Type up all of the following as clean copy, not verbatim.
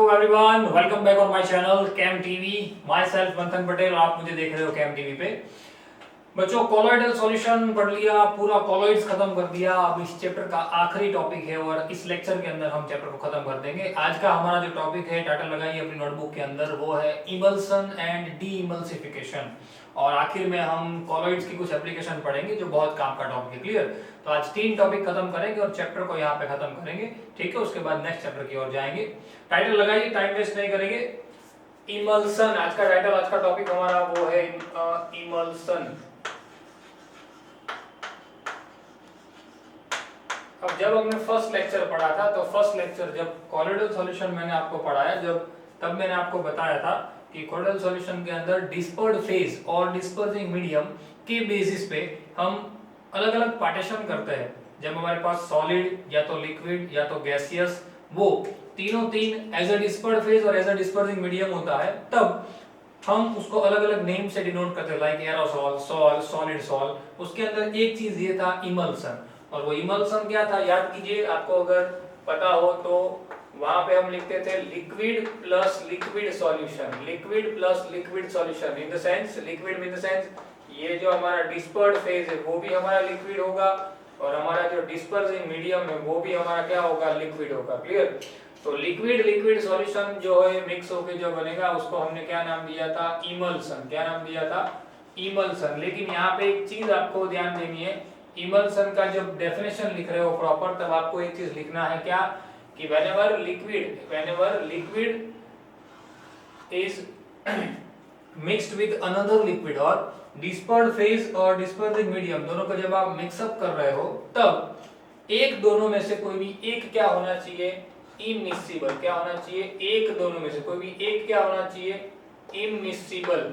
Everyone, welcome back on my channel Cam TV. Myself Manthan Patel, आप मुझे देख रहे हो कैम टीवी पे। बच्चों, कोलॉइडल सॉल्यूशन पढ़ लिया, पूरा कोलॉइड्स खत्म कर दिया। अब इस चैप्टर का आखिरी टॉपिक है और इस लेक्चर के अंदर हम चैप्टर को खत्म कर देंगे। आज का हमारा जो टॉपिक है, टाइटल लगाइए अपनी नोटबुक के अंदर, वो है इमल्सन एंड डी इमल्सिफिकेशन। और आखिर में हम कोलॉइड्स की कुछ एप्लीकेशन पढ़ेंगे जो बहुत काम का टॉपिक है। क्लियर? तो आज 3 टॉपिक खत्म करेंगे और चैप्टर को यहाँ पे खत्म करेंगे। ठीक है, उसके बाद नेक्स्ट चैप्टर की ओर जाएंगे। टाइटल लगाइए, टाइम वेस्ट नहीं करेंगे। इमल्सन, आज का टाइटल, आज का टॉपिक हमारा वो है इमल्सन। अब जब हमने फर्स्ट लेक्चर पढ़ा था, तो फर्स्ट लेक्चर जब कोलॉइडल सॉल्यूशन मैंने आपको पढ़ाया, तब मैंने आपको बताया था कि कोलॉइडल सॉल्यूशन के अंदर डिस्पर्स्ड फेज और डिस्पर्सिंग मीडियम के बेसिस पे हम अलग अलग पार्टीशन करते हैं। जब हमारे पास सॉलिड या तो लिक्विड या तो गैसियस, वो तीन एज अ डिस्पर्स्ड फेज और एज अ डिस्पर्सिंग मीडियम होता है, तब हम उसको अलग अलग नेम से डिनोट करते हैं, like aerosol, sol, solid sol. उसके अंदर एक चीज ये था इमल्सन, और वो इमल्सन क्या था याद कीजिए, आपको अगर पता हो तो वहां पे हम लिखते थे liquid plus liquid solution, liquid plus liquid solution. In the sense, liquid in the sense ये जो हमारा डिस्पर्स्ड फेज है वो भी हमारा लिक्विड होगा, और हमारा जो डिस्पर्सिंग मीडियम है वो भी हमारा क्या होगा, लिक्विड होगा। क्लियर? तो लिक्विड लिक्विड सॉल्यूशन जो है मिक्स होके जो बनेगा, उसको हमने क्या नाम दिया था, इमल्सन। क्या नाम दिया था, इमल्सन। लेकिन यहाँ पे एक चीज आपको ध्यान देनी है, इमल्सन का जब डेफिनेशन लिख रहे हो प्रॉपर, तब आपको एक चीज लिखना है क्या, कि whenever liquid is mixed with another liquid और dispersed phase और dispersing medium, दोनों को जब आप मिक्स अप कर रहे हो, तब एक दोनों में से कोई भी एक क्या होना चाहिए, इममिसिबल। क्या होना चाहिए, एक दोनों में से कोई भी एक क्या होना चाहिए, इममिसिबल।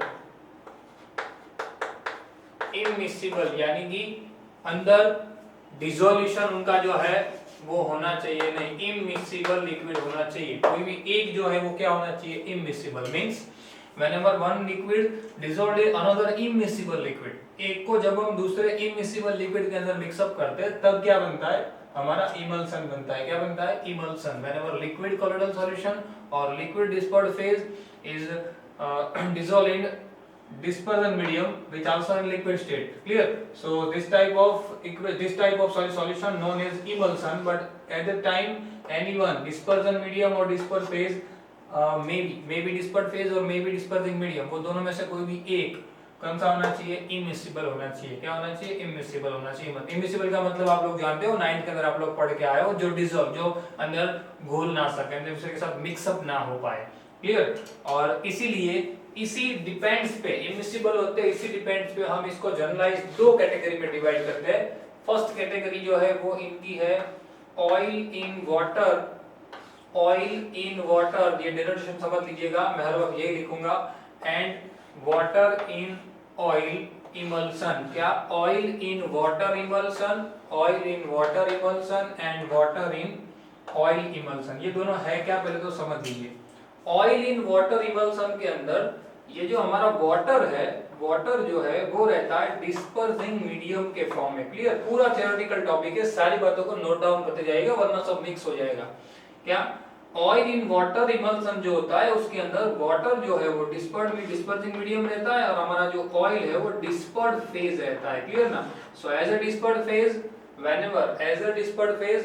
इममिसिबल यानी कि अंदर डिसोल्यूशन उनका जो है वो होना चाहिए नहीं, इममिसिबल लिक्विड होना चाहिए। कोई भी एक जो है वो क्या होना चाहिए, immiscible. Means whenever one liquid dissolved in another immiscible liquid, एक को जब हम दूसरे immiscible liquid के अंदर मिक्स अप करते हैं, तब क्या बनता है, हमारा इमल्सन बनता है। क्या बनता है, emulsion. whenever liquid colloidal solution or liquid dispersed phase is dissolved in dispersion medium which also in liquid state. Clear? So this type of solution known as emulsion, but at the time anyone dispersion medium or dispersed phase, maybe dispersed phase और maybe dispersing medium, वो दोनों में से कोई भी एक कौन सा होना चाहिए, इमिसिबल होना चाहिए। क्या होना चाहिए, इमिसिबल होना चाहिए। इमिसिबल का मतलब आप लोग जानते हो, 9th के अंदर आप लोग पढ़ के आए हो, जो डिसॉल्व, जो अंदर घुल ना सके, दूसरे के साथ मिक्सअप ना हो पाए। क्लियर? और इसीलिए इसी डिपेंड्स पे, इमिसिबल होते हैं, इसी डिपेंड्स पे हम इसको जनरलाइज 2 कैटेगरी में डिवाइड करते हैं। फर्स्ट कैटेगरी जो है वो इनकी है oil in water. Oil in water, ये डेनोटेशन समझ लीजिएगा, मैं हर वक्त यही लिखूंगा, and water in oil emulsion. क्या, oil in water emulsion, oil in water emulsion and water in oil emulsion. ये दोनों है क्या, पहले तो समझ लीजिए। ऑयल इन वाटर इमल्सन के अंदर ये जो हमारा वाटर है, वाटर जो है वो रहता है डिस्पर्सिंग मीडियम के फॉर्म में। क्लियर? पूरा थ्योरेटिकल टॉपिक है, सारी बातों को नोट डाउन करते जाइएगा वरना सब मिक्स हो जाएगा। क्या, ऑयल इन वाटर इमल्सन जो होता है उसके अंदर वाटर जो है वो डिस्पर्सिंग मीडियम रहता है, और हमारा जो ऑयल है वो डिस्पर्स्ड फेज रहता है। क्लियर ना? So as a dispersed phase,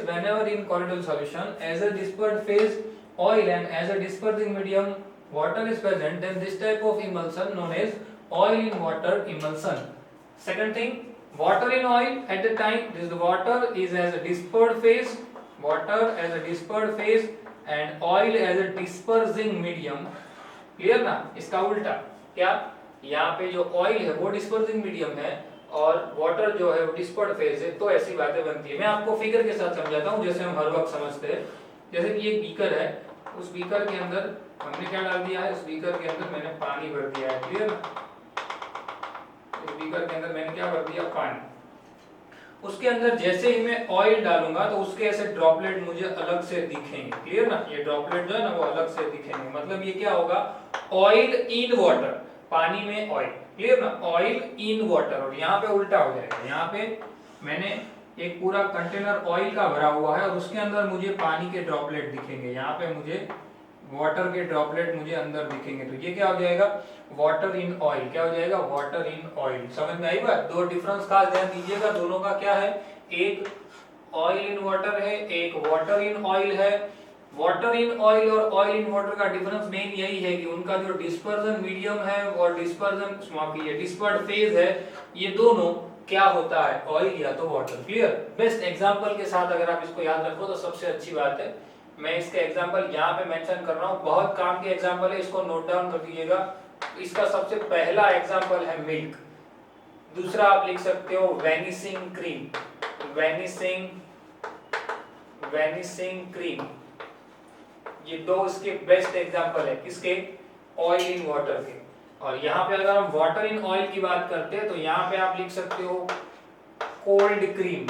whenever in colloidal solution, as a dispersed phase oil and as a dispersing medium water is present, then this type of emulsion known as oil in water emulsion. Second thing, water in oil, at the time this water is as a dispersed phase, water as a dispersed phase and oil as a dispersing medium. Clear ना? इसका उल्टा क्या, यहाँ पे जो oil है वो dispersing medium है और वाटर जो है वो डिस्पर्स्ड फेज है, तो ऐसी बातें बनती है। मैं आपको फिगर के साथ समझाता हूँ जैसे हम हर वक्त समझते हैं। जैसे कि एक बीकर है, उस बीकर के अंदर हमने क्या डाल दिया है, उस बीकर के अंदर मैंने पानी भर दिया है। क्लियर? इस बीकर के अंदर मैंने क्या भर दिया, पानी। उसके अंदर जैसे ही मैं ऑयल डालूंगा तो उसके ऐसे ड्रॉपलेट मुझे अलग से दिखेंगे। क्लियर ना? ये ड्रॉपलेट जो है ना वो अलग से दिखेंगे, मतलब ये क्या होगा, ऑयल इन वाटर, पानी में ऑयल। क्लियर ना? Oil in water. और यहाँ पे उल्टा हो जाएगा, यहाँ पे मैंने एक पूरा कंटेनर ऑयल का भरा हुआ है और उसके अंदर मुझे पानी के ड्रॉपलेट दिखेंगे। यहाँ पे मुझे वाटर के ड्रॉपलेट मुझे अंदर दिखेंगे, तो ये क्या हो जाएगा, वाटर इन ऑयल। क्या हो जाएगा, वाटर इन ऑयल। समझ में आई बात? दो डिफरेंस खास ध्यान दीजिएगा, दोनों का क्या है, एक ऑयल इन वाटर है, एक वाटर इन ऑयल है। वाटर इन ऑयल और ऑयल इन वाटर का डिफरेंस मेन यही है कि उनका जो डिस्पर्जन मीडियम है और डिस्पर्जन डिस्पर्ड फेज है, ये दोनों क्या होता है, ऑयल या तो वाटर। क्लियर? बेस्ट एग्जांपल के साथ अगर आप इसको याद रखो तो सबसे अच्छी बात है। मैं इसके एग्जांपल यहाँ पे मेंशन कर रहा हूँ, बहुत काम के एग्जांपल है, इसको नोट डाउन कर दीजिएगा। इसका सबसे पहला एग्जांपल है मिल्क। दूसरा आप लिख सकते हो वैनिशिंग क्रीम, वैनिशिंग क्रीम। ये दो इसके बेस्ट एग्जांपल है, किसके, ऑयल इन वाटर के। और यहाँ पे अगर हम वाटर इन ऑयल की बात करते हैं तो यहाँ पे आप लिख सकते हो cold cream,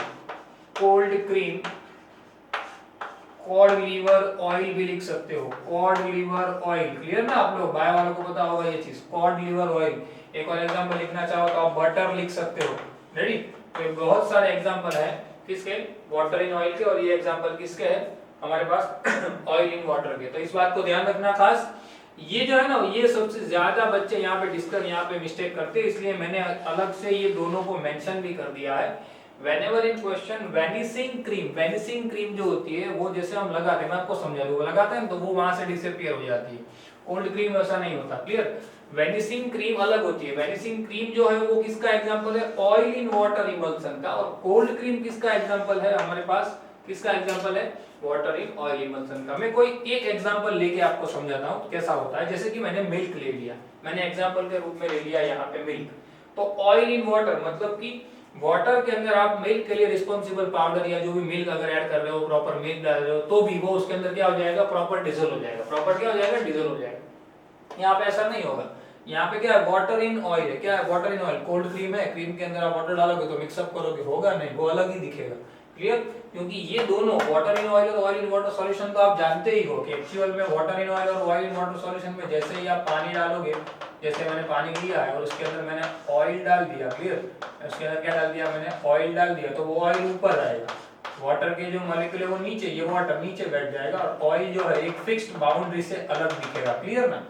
cod liver oil भी लिख सकते हो, कॉड लीवर ऑयल। क्लियर ना? आप लोग बायो वालों को पता होगा ये चीज, कॉड लीवर ऑयल। एक और एग्जांपल लिखना चाहो तो आप बटर लिख सकते हो। रेडी? तो बहुत सारे एग्जांपल है किसके, वाटर इन ऑयल के, और ये एग्जांपल किसके है हमारे पास, ऑयल इन वाटर के। तो इस बात को ध्यान रखना खास। ये जो है ना, ये सबसे ज्यादा बच्चे यहाँ पे मिस्टेक करते हैं, इसलिए मैंने अलग से ये दोनों को मेंशन भी कर दिया है। व्हेनेवर इन क्वेश्चन वैनिशिंग क्रीम जो होती है वो जैसे हम लगाते हैं, मैं आपको समझा दूं, लगाते हैं तो वो वहां से डिसअपीयर हो जाती है। कोल्ड क्रीम ऐसा नहीं होता। क्लियर? वैनिशिंग क्रीम अलग होती है। वैनिशिंग क्रीम जो है वो किसका एग्जांपल है, ऑयल इन वाटर इमल्सन का। और कोल्ड क्रीम किसका एग्जांपल है हमारे पास, किसका एग्जांपल है, वाटर इन ऑयल इमल्सन का। मैं कोई एक एग्जांपल लेके आपको समझाता हूं कैसा होता है। जैसे कि मैंने मिल्क ले लिया, मैंने एग्जांपल के रूप में ले लिया यहाँ पे मिल्क। तो ऑयल इन वाटर मतलब कि वाटर के अंदर आप मिल्क के लिए रिस्पॉन्सिबल पाउडर या जो भी मिल्क अगर ऐड कर रहे हो, प्रॉपर मिल्क डाल रहे हो, तो भी वो उसके अंदर क्या हो जाएगा, प्रॉपर डिसॉल्व हो जाएगा। प्रॉपर क्या हो जाएगा, डिसॉल्व हो जाएगा। यहाँ पे ऐसा नहीं होगा। यहाँ पे क्या है, वाटर इन ऑयल है। क्या है, water in oil. Cold cream है, क्रीम के अंदर आप वाटर डालोगे तो मिक्सअप करोगे, होगा नहीं, वो अलग ही दिखेगा। क्लियर? क्योंकि ये दोनों वाटर इन ऑयल और ऑयल इन वाटर सॉल्यूशन तो आप जानते ही हो कि एक्चुअल में वाटर इन ऑयल और ऑयल इन वाटर सॉल्यूशन में जैसे ही आप पानी डालोगे, जैसे मैंने पानी लिया है और उसके अंदर मैंने ऑयल डाल दिया। क्लियर? उसके अंदर क्या डाल दिया मैंने, ऑयल डाल दिया, तो वो ऑयल ऊपर आएगा, वाटर के जो मॉलिक्यूल है वो नीचे, ये वाटर नीचे बैठ जाएगा और ऑयल जो है एक फिक्स्ड बाउंड्री से अलग दिखेगा। क्लियर ना?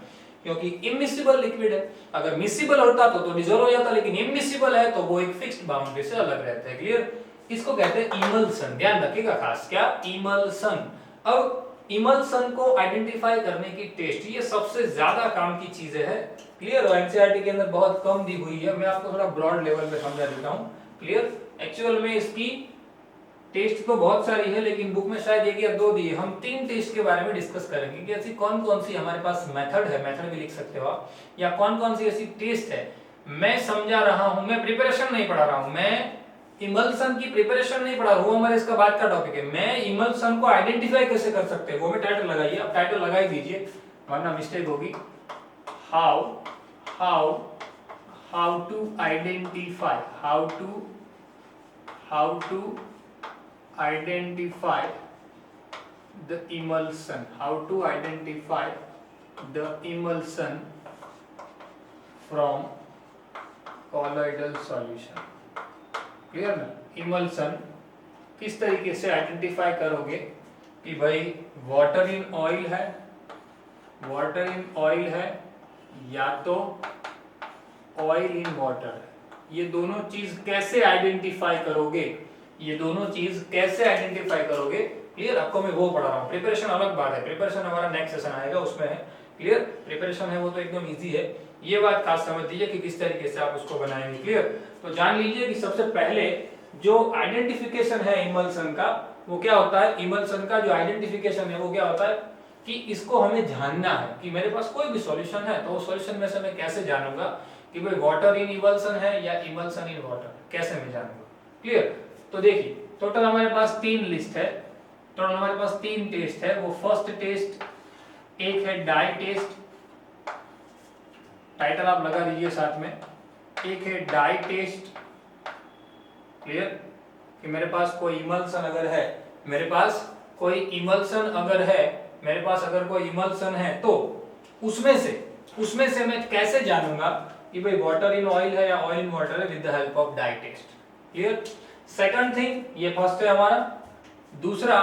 क्योंकि इमिसिबल लिक्विड है। अगर मिसिबल होता तो डिसॉल्व हो जाता, लेकिन इमिसिबल है तो वो एक फिक्स्ड बाउंड्री से अलग रहता है। क्लियर? इसको कहते हैं इमल्सन। ध्यान रखिएगा खास, क्या, इमल्सन। अब इमल्सन को आइडेंटिफाई करने की टेस्ट, ये सबसे ज्यादा काम की चीजें है। क्लियर? और एनसीईआरटी के अंदर बहुत कम दी हुई है, मैं आपको थोड़ा ब्रॉड लेवल पे समझा देता हूं। क्लियर? एक्चुअल में इसकी टेस्ट तो बहुत सारी है, लेकिन बुक में शायद एक या दो दी है। हम 3 टेस्ट के बारे में डिस्कस करेंगे कि ऐसी कौन कौन सी हमारे पास मेथड है, मेथड भी लिख सकते हो आप, या कौन कौन सी ऐसी टेस्ट है। मैं समझा रहा हूं, मैं प्रिपरेशन नहीं पढ़ा रहा हूं, मैं इमल्सन की प्रिपरेशन नहीं पढ़ा रहा हूं, वो हमारे इसका बात का टॉपिक है। मैं इमल्सन को आइडेंटिफाई कैसे कर सकते हैं वो मैं टाइटल लगाइए, आप टाइटल लगा ही दीजिए वरना मिस्टेक होगी। How to identify, how to identify the emulsion, how to identify the emulsion from colloidal solution। Clear ना? इमल्सन किस तरीके से आइडेंटिफाई करोगे कि भाई वाटर इन ऑयल है, वाटर इन ऑयल है या तो ऑयल इन वाटर है। ये दोनों चीज कैसे आइडेंटिफाई करोगे, ये दोनों चीज कैसे आइडेंटिफाई करोगे। क्लियर? आपको मैं वो पढ़ा रहा हूँ, प्रिपरेशन अलग बात है, प्रिपरेशन हमारा नेक्स्ट सेशन आएगा उसमें है। क्लियर? प्रिपरेशन है वो तो एकदम इजी है, ये बात खास समझ लीजिए कि किस तरीके से आप उसको बनाएंगे। क्लियर? तो जान लीजिए कि सबसे पहले जो आइडेंटिफिकेशन है इमल्सन का, वो क्या होता है, इमल्सन का जो आइडेंटिफिकेशन है वो क्या होता है कि इसको हमें जानना है कि मेरे पास कोई भी सॉल्यूशन है तो उस सॉल्यूशन में से मैं कैसे जानूंगा कि भाई वाटर इन इमल्सन है या इमल्सन इन वाटर, कैसे मैं जानूंगा। क्लियर? तो देखिए टोटल हमारे पास 3 लिस्ट है, टोटल हमारे पास 3 टेस्ट है। वो फर्स्ट टेस्ट, एक है डाई टेस्ट, टाइटल आप लगा दीजिए साथ में, एक है डाई टेस्ट। क्लियर? कि मेरे पास कोई इमल्सन अगर है, मेरे पास कोई इमल्सन अगर है, मेरे पास अगर कोई इमल्सन है तो उसमें से मैं कैसे जानूंगा कि भाई वाटर इन ऑयल है या ऑयल इन वाटर है with the help of dye test. Clear? Second thing, ये फर्स्ट है हमारा। दूसरा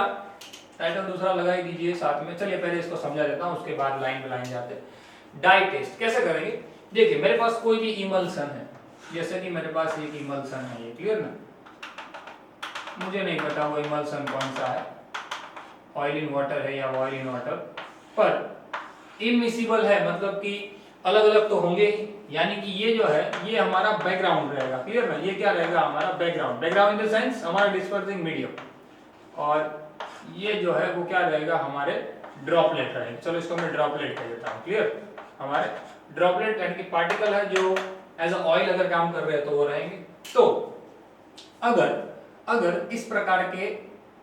टाइटल दूसरा लगा ही दीजिए साथ में। चलिए पहले इसको समझा देता हूँ, उसके बाद लाइन बाय लाइन जाते हैं। डाई टेस्ट कैसे करेंगे? देखिए मेरे पास कोई भी इमल्सन है, जैसे कि मेरे पास एक इमल्सन है, ये क्लियर ना, मुझे नहीं पता वो इमल्सन कौन सा है, ऑयल इन वाटर है या ऑयल इन वाटर, पर इमिसिबल है, मतलब कि अलग अलग तो होंगे ही, यानी कि ये जो है ये हमारा बैकग्राउंड रहेगा, क्लियर ना, ये क्या रहेगा हमारा background, background in the sense हमारा डिस्पर्सिंग मीडियम, और ये जो है वो क्या रहेगा हमारे ड्रॉपलेट रहेगा। चलो इसको मैं ड्रॉपलेट कह देता हूँ, क्लियर, हमारे ड्रॉपलेट यानी कि पार्टिकल है जो एज अ ऑयल अगर काम कर रहे हैं तो वो रहेंगे। तो अगर इस प्रकार के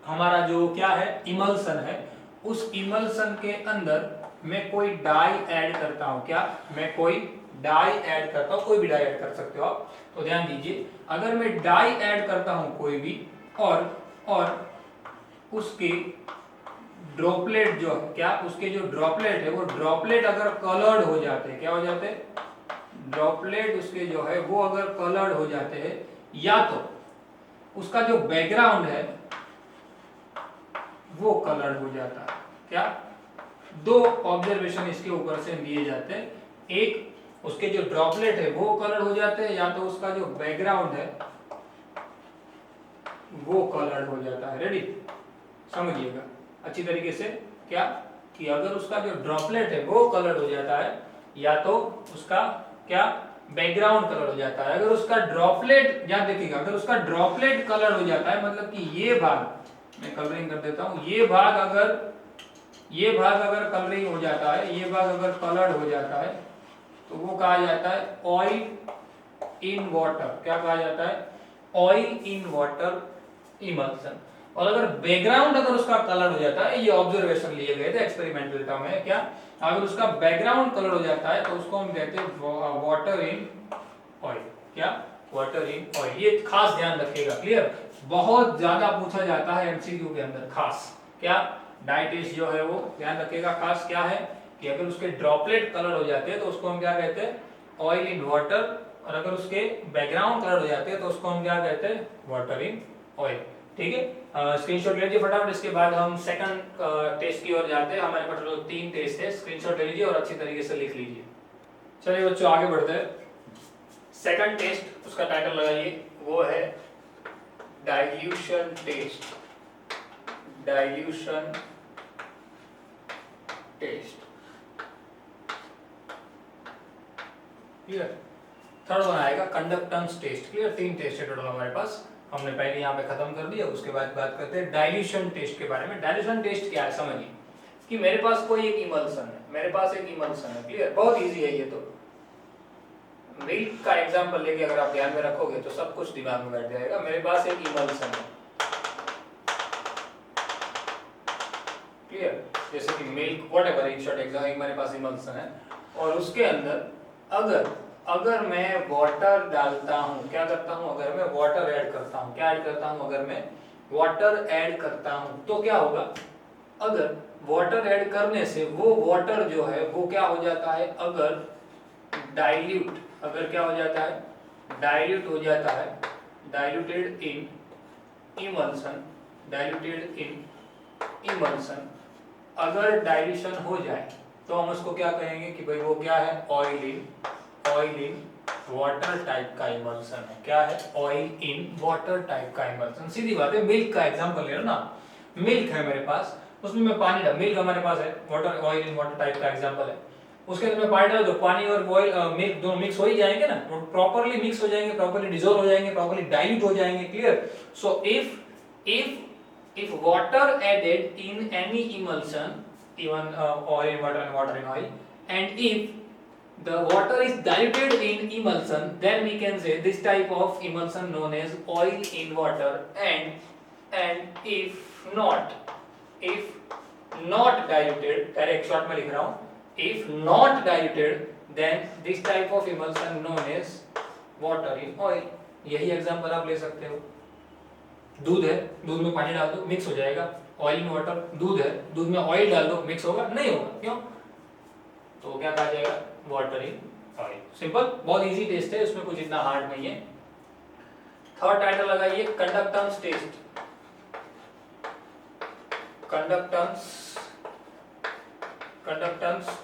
हमारा जो क्या है इमल्सन है, उस इमल्सन के अंदर मैं कोई डाई ऐड करता हूं, क्या मैं कोई डाई ऐड करता हूं, कोई भी डाई ऐड कर सकते हो आप, तो ध्यान दीजिए अगर मैं डाई ऐड करता हूं कोई भी, और उसके ड्रॉपलेट जो है, क्या उसके जो ड्रॉपलेट है वो ड्रॉपलेट अगर कलर्ड हो जाते हैं, क्या हो जाते हैं, ड्रॉपलेट उसके जो है वो अगर कलर्ड हो जाते हैं, या तो उसका जो बैकग्राउंड है वो कलर्ड हो जाता है, क्या, दो ऑब्जर्वेशन इसके ऊपर से दिए जाते हैं, एक उसके जो ड्रॉपलेट है वो कलर्ड हो जाते हैं, या तो उसका जो बैकग्राउंड है वो कलर्ड हो जाता है। रेडी, समझिएगा अच्छी तरीके से, क्या कि अगर उसका जो ड्रॉपलेट है वो कलर्ड हो जाता है, या तो उसका क्या बैकग्राउंड कलर हो जाता है। अगर उसका ड्रॉपलेट, याद देखिएगा, अगर उसका ड्रॉपलेट कलर हो जाता है, मतलब कि ये भाग, मैं कलरिंग कर देता हूं, ये भाग अगर कलरिंग हो जाता है, ये भाग अगर कलर्ड हो जाता है, तो वो कहा जाता है ऑयल इन वाटर, क्या कहा जाता है, ऑयल इन वाटर इमल्सन। और अगर बैकग्राउंड अगर उसका कलर हो जाता है, ये ऑब्जर्वेशन लिए गए थे एक्सपेरिमेंटल टर्म है, क्या अगर उसका बैकग्राउंड कलर हो जाता है तो उसको हम कहते हैं वाटर इन ऑयल, क्या वाटर इन ऑयल। ये खास ध्यान रखिएगा, क्लियर, बहुत ज्यादा पूछा जाता है एमसीक्यू के अंदर, खास क्या डाई टेस्ट जो है वो ध्यान रखिएगा, खास क्या है कि अगर उसके ड्रॉपलेट कलर हो जाते हैं तो उसको हम क्या कहते हैं, ऑयल इन वाटर, और अगर उसके बैकग्राउंड कलर हो जाते हैं तो उसको हम क्या कहते हैं, वाटर इन ऑयल। ठीक है, स्क्रीनशॉट ले लीजिए फटाफट, इसके बाद हम सेकंड टेस्ट की ओर जाते हैं। हमारे पास टोटल 3 टेस्ट है, स्क्रीनशॉट ले लीजिए और अच्छी तरीके से लिख लीजिए। चलिए बच्चों आगे बढ़ते हैं। सेकंड टेस्ट, उसका टाइटल लगाइए, वो है dilution test, dilution test, clear. Third one आएगा कंडक्टेंस टेस्ट, क्लियर। 3 टेस्ट है टोटल हमारे पास, हमने पहले यहाँ पे खत्म कर दिया। उसके बाद बात करते हैं डाइल्यूशन टेस्ट के बारे में। डाइल्यूशन टेस्ट क्या है समझिए, कि मेरे पास कोई एक इमल्सन है, मेरे पास एक इमल्सन है, क्लियर, बहुत इजी है ये तो। मिल्क का एग्जांपल लेके अगर आप ध्यान में रखोगे तो सब कुछ दिमाग में बैठ जाएगा। मेरे पास एक इमल्सन है, क्लियर, जैसे कि milk whatever, in short example मेरे पास इमल्सन है, और उसके अंदर अगर मैं वाटर डालता हूं, क्या करता हूं, अगर मैं वाटर ऐड करता हूं, क्या ऐड करता हूं, अगर मैं वाटर ऐड करता हूं तो क्या होगा, अगर वाटर ऐड करने से वो वाटर जो है वो क्या हो जाता है, अगर डाइल्यूट, अगर क्या हो जाता है, डाइल्यूट हो जाता है, डाइल्यूटेड इन इमल्सन, डाइल्यूटेड इन इमल्सन, अगर डाइल्यूशन हो जाए तो हम उसको क्या कहेंगे कि भाई वो क्या है, ऑयल इन वाटर टाइप का इमल्सन है, क्या है, ऑयल इन वाटर टाइप का इमल्सन। सीधी बात है, मिल्क का एग्जांपल ले लो ना, मिल्क है मेरे पास, उसमें मैं पानी डाल, मिल्क हमारे पास है, water, oil in water type का एग्जांपल है, उसके अंदर मैं पानी डाल दो, पानी और ऑयल मिल्क दोनों मिक्स हो ही जाएंगे ना, प्रॉपर्ली मिक्स हो जाएंगे, प्रॉपर्ली डिसॉल्व हो जाएंगे, प्रॉपर्ली डाइल्यूट हो जाएंगे, clear. So if water added in any emulsion, even oil in water and water in oil, and if the water is diluted in emulsion, then we can say this type of emulsion known as oil in water, and if not diluted, correct, short में लिख रहा हूँ, if not diluted, then this type of emulsion known as water in oil। यही example आप ले सकते हो। दूध है, दूध में पानी डाल दो मिक्स हो जाएगा, ऑयल इन वाटर, दूध है, दूध में ऑयल डाल दो मिक्स होगा, नहीं होगा, क्यों, तो क्या कहा जाएगा, वाटर इन ऑयल। सिंपल, बहुत इजी टेस्ट है, उसमें कुछ इतना हार्ड नहीं है। थर्ड टाइटल लगाइए, conductance test, conductance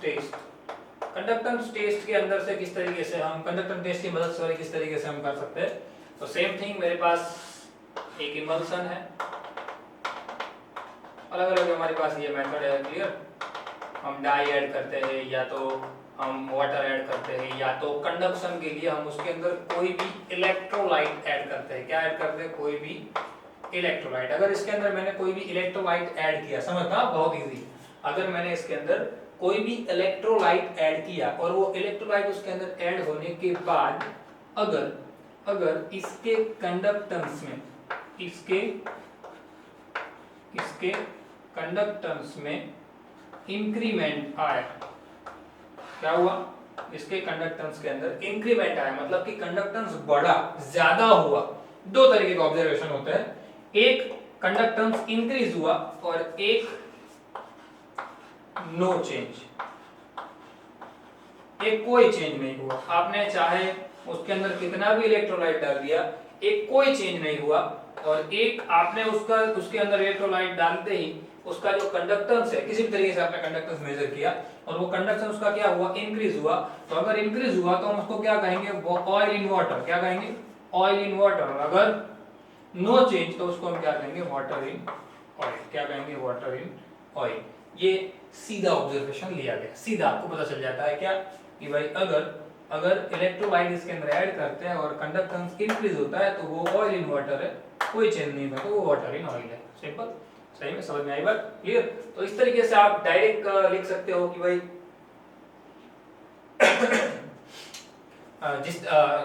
test. Conductance test के अंदर से किस तरीके से हम कंडक्टेंस टेस्ट की मदद से किस तरीके से हम कर सकते हैं, तो सेम थिंग, मेरे पास एक इमल्सन है, अलग अलग हमारे पास ये मेथड है, क्लियर। हम डाई ऐड करते हैं या तो हम वाटर ऐड करते हैं या तो कंडक्शन के लिए हम उसके अंदर कोई भी इलेक्ट्रोलाइट ऐड करते हैं। क्या ऐड करते हैं? कोई भी इलेक्ट्रोलाइट। अगर इसके अंदर मैंने कोई भी इलेक्ट्रोलाइट ऐड किया, समझना बहुत इजी, अगर मैंने इसके अंदर कोई भी इलेक्ट्रोलाइट ऐड किया और वो इलेक्ट्रोलाइट उसके अंदर ऐड होने के बाद अगर इसके कंडक्टेंस में इसके कंडक्टेंस में इंक्रीमेंट आया, क्या हुआ? इसके कंडक्टेंस के अंदर इंक्रीमेंट आया, मतलब कि कंडक्टेंस बढ़ा, ज्यादा हुआ। दो तरीके का ऑब्जर्वेशन होता है, एक कंडक्टेंस इंक्रीज हुआ और एक नो चेंज, एक कोई चेंज नहीं हुआ। आपने चाहे उसके अंदर कितना भी इलेक्ट्रोलाइट डाल दिया, एक कोई चेंज नहीं हुआ, और एक आपने उसके अंदर इलेक्ट्रोलाइट डालते ही उसका जो कंडक्टेंस है, किसी भी तरीके से आपने कंडक्टेंस मेजर किया और वो कंडक्टेंस उसका क्या हुआ? इंक्रीज हुआ। तो अगर इंक्रीज हुआ तो हम उसको क्या कहेंगे? Oil in water. क्या कहेंगे? Oil in water. अगर नो चेंज तो उसको हम क्या कहेंगे? Water in oil. क्या कहेंगे? Water in oil. ये सीधा ऑब्जर्वेशन लिया गया, सीधा आपको पता चल जाता है क्या कि भाई अगर इलेक्ट्रोलाइट इसके अंदर ऐड करते हैं और कंडक्टेंस इंक्रीज होता है तो वो ऑयल इन वाटर है, कोई चेंज नहीं होता तो वो वाटर इन ऑयल है। सिंपल, सही में समझ में आई बात? क्लियर? तो इस तरीके से आप डायरेक्ट लिख सकते हो कि भाई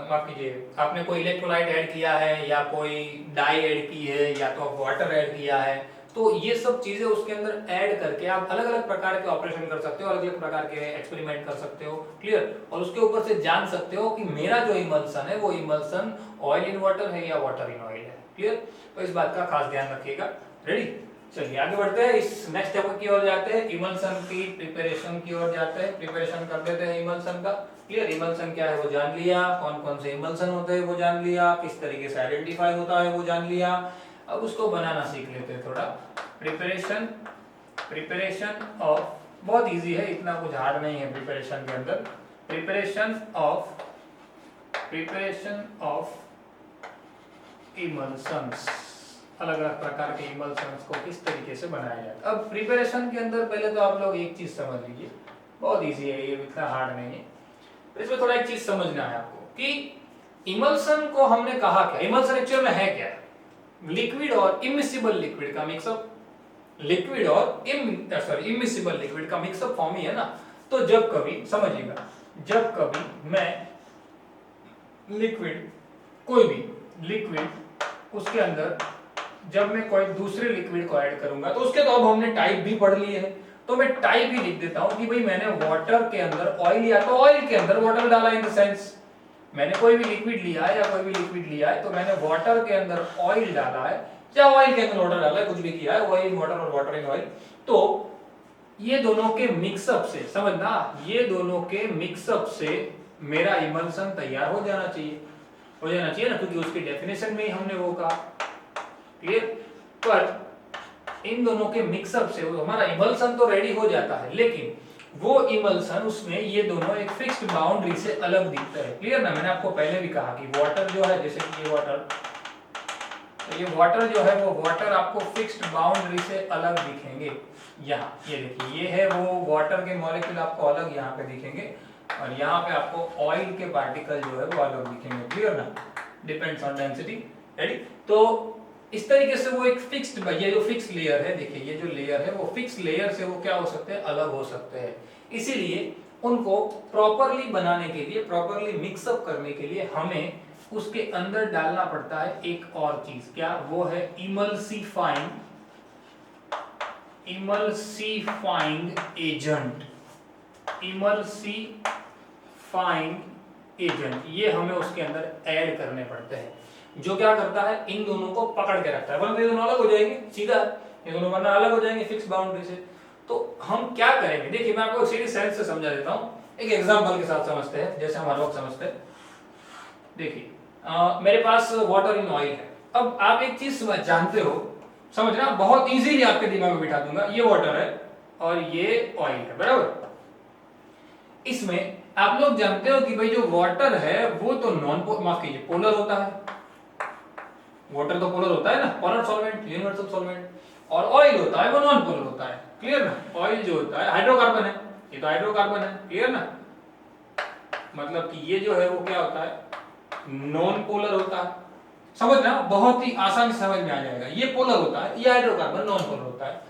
माफ कीजिए, आपने कोई इलेक्ट्रोलाइट ऐड किया है या कोई डाई ऐड की है या तो वाटर ऐड किया है, तो ये सब चीजें उसके अंदर ऐड करके आप अलग अलग प्रकार के ऑपरेशन कर सकते हो, अलग अलग प्रकार के एक्सपेरिमेंट कर सकते हो, क्लियर। और उसके ऊपर से जान सकते हो कि मेरा जो इमल्सन है वो इमल्सन ऑयल इन वाटर है या वाटर इन ऑयल है, क्लियर। तो इस बात का खास ध्यान रखिएगा। रेडी? चलिए आगे बढ़ते हैं, इस नेक्स्ट स्टेप की ओर जाते हैं, इमल्सन की प्रिपरेशन की ओर जाते हैं। प्रिपरेशन कर देते हैं इमल्सन का, क्लियर। इमल्सन क्या है वो जान लिया, कौन कौन से इमल्सन होते हैं वो जान लिया, किस तरीके से आइडेंटिफाई होता है वो जान लिया। अब उसको बनाना सीख लेते हैं थोड़ा। प्रिपरेशन ऑफ, बहुत इजी है, इतना कुछ हार्ड नहीं है प्रिपरेशन के अंदर। प्रिपरेशन ऑफ इमल्सन्स, अलग अलग प्रकार के इमल्सन्स को किस तरीके से बनाया जाए। अब प्रिपरेशन के अंदर पहले तो आप लोग एक चीज समझ लीजिए, बहुत इजी है ये, इतना हार्ड नहीं है। इसमें थोड़ा एक चीज समझना है आपको कि इमल्सन को हमने कहा क्या, इमल्सन एक्चुअल में है क्या? लिक्विड और इमिसिबल लिक्विड का मिक्सअप, लिक्विड और इमिसिबल लिक्विड का मिक्सअप फॉर्म ही है ना। तो जब कभी समझिएगा, जब कभी मैं लिक्विड, कोई भी लिक्विड, उसके अंदर जब मैं कोई दूसरे लिक्विड को ऐड करूंगा तो उसके तो अब हमने टाइप भी पढ़ लिए है, तो मैं टाइप ही लिख देता हूं कि भाई मैंने वाटर के अंदर ऑयल या तो ऑयल के अंदर वाटर डाला, इन द सेंस मैंने कोई भी लिक्विड लिया है या कोई भी लिक्विड लिया है तो मैंने वाटर के अंदर ऑयल डाला है या ऑयल के अंदर वाटर डाला है, कुछ भी किया है, ऑयल इन वाटर और वाटर इन ऑयल। तो ये दोनों के मिक्सअप से, समझना, ये दोनों के मिक्सअप से मेरा इमल्सन तैयार हो जाना चाहिए ना, क्योंकि उसकी डेफिनेशन में ही हमने वो कहा, क्लियर। पर इन दोनों के मिक्सअप से हमारा इमल्सन तो रेडी हो जाता है, लेकिन वो इमल्सन उसमें ये दोनों एक फिक्स्ड बाउंड्री से अलग दिखता है, क्लियर ना। मैंने आपको पहले भी कहा कि वाटर जो है, जैसे कि ये वाटर, तो ये वाटर जो है वो वाटर आपको फिक्स्ड बाउंड्री से अलग दिखेंगे। यहाँ ये देखिए, ये है वो वाटर के मॉलिक्यूल आपको अलग यहाँ पे दिखेंगे और यहाँ पे आपको ऑयल के पार्टिकल जो है वो अलग दिखेंगे, क्लियर ना, डिपेंड्स ऑन डेंसिटी। रेडी? तो इस तरीके से वो एक फिक्स्ड, ये जो फिक्स लेयर है, देखिए ये जो लेयर है वो फिक्स लेयर से वो क्या हो सकते हैं? अलग हो सकते हैं। इसीलिए उनको प्रॉपरली बनाने के लिए, प्रॉपरली मिक्सअप करने के लिए हमें उसके अंदर डालना पड़ता है एक और चीज, क्या? वो है इमल्सिफाइंग एजेंट। इमल्सिफाइंग एजेंट, ये हमें उसके अंदर ऐड करने पड़ते हैं, जो क्या करता है? इन दोनों को पकड़ के रखता है, वरना ये दोनों अलग हो जाएंगे, सीधा ये दोनों वरना अलग हो जाएंगे फिक्स बाउंड्री से। तो हम क्या करेंगे, देखिए मैं आपको सीधी सेंस से समझा देता हूं, एक एग्जांपल के साथ समझते हैं, जैसे हम हर वक्त समझते हैं। देखिए मेरे पास वाटर इन ऑयल है। अब आप एक चीज जानते हो समझना, बहुत इजीली आपके दिमाग में बिठा दूंगा। ये वाटर है और ये ऑयल है, बराबर। इसमें आप लोग जानते हो कि भाई जो वाटर है वो तो माफ कीजिए पोलर होता है। वाटर तो पोलर होता है ना, पोलर सॉल्वेंट, यूनिवर्सल सॉल्वेंट। और ऑयल होता है वो नॉन पोलर होता है, क्लियर ना। ऑयल जो होता है हाइड्रोकार्बन है, ये तो हाइड्रोकार्बन है, क्लियर ना। मतलब कि ये जो है वो क्या होता है, नॉन पोलर होता है। समझना, बहुत ही आसान से समझ में आ जाएगा। ये पोलर होता है, ये हाइड्रोकार्बन नॉन पोलर होता है।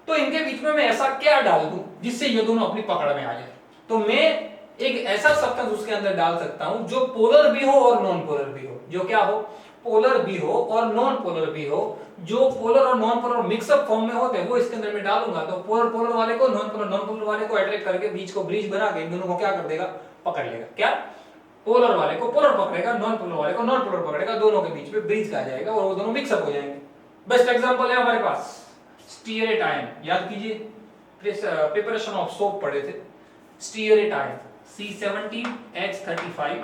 तो इनके बीच में मैं ऐसा क्या डाल दूं जिससे ये दोनों अपनी पकड़ में आ जाए। तो मैं एक ऐसा सब्सटेंस उसके अंदर डाल सकता हूं जो पोलर भी हो और नॉन पोलर भी हो। जो क्या हो, पोलर भी हो और नॉन पोलर भी हो। जो पोलर और नॉन पोलर मिक्सअप फॉर्म में होते हैं वो इसके अंदर मैं डालूंगा, तो पोलर पोलर वाले को नॉन पोलर वाले को अट्रैक्ट करके बीच को ब्रिज बना के इन दोनों को क्या कर देगा, पकड़ लेगा। क्या, पोलर वाले को पोलर पकड़ेगा, नॉन पोलर वाले को नॉन पोलर पकड़ेगा, दोनों के बीच में ब्रिज आ जाएगा और वो दोनों मिक्सअप हो जाएंगे। बेस्ट एग्जांपल है हमारे पास स्टीयरेट आयन। याद कीजिए, प्रिपरेशन ऑफ सोप पढ़े थे। Stearate ion C17H35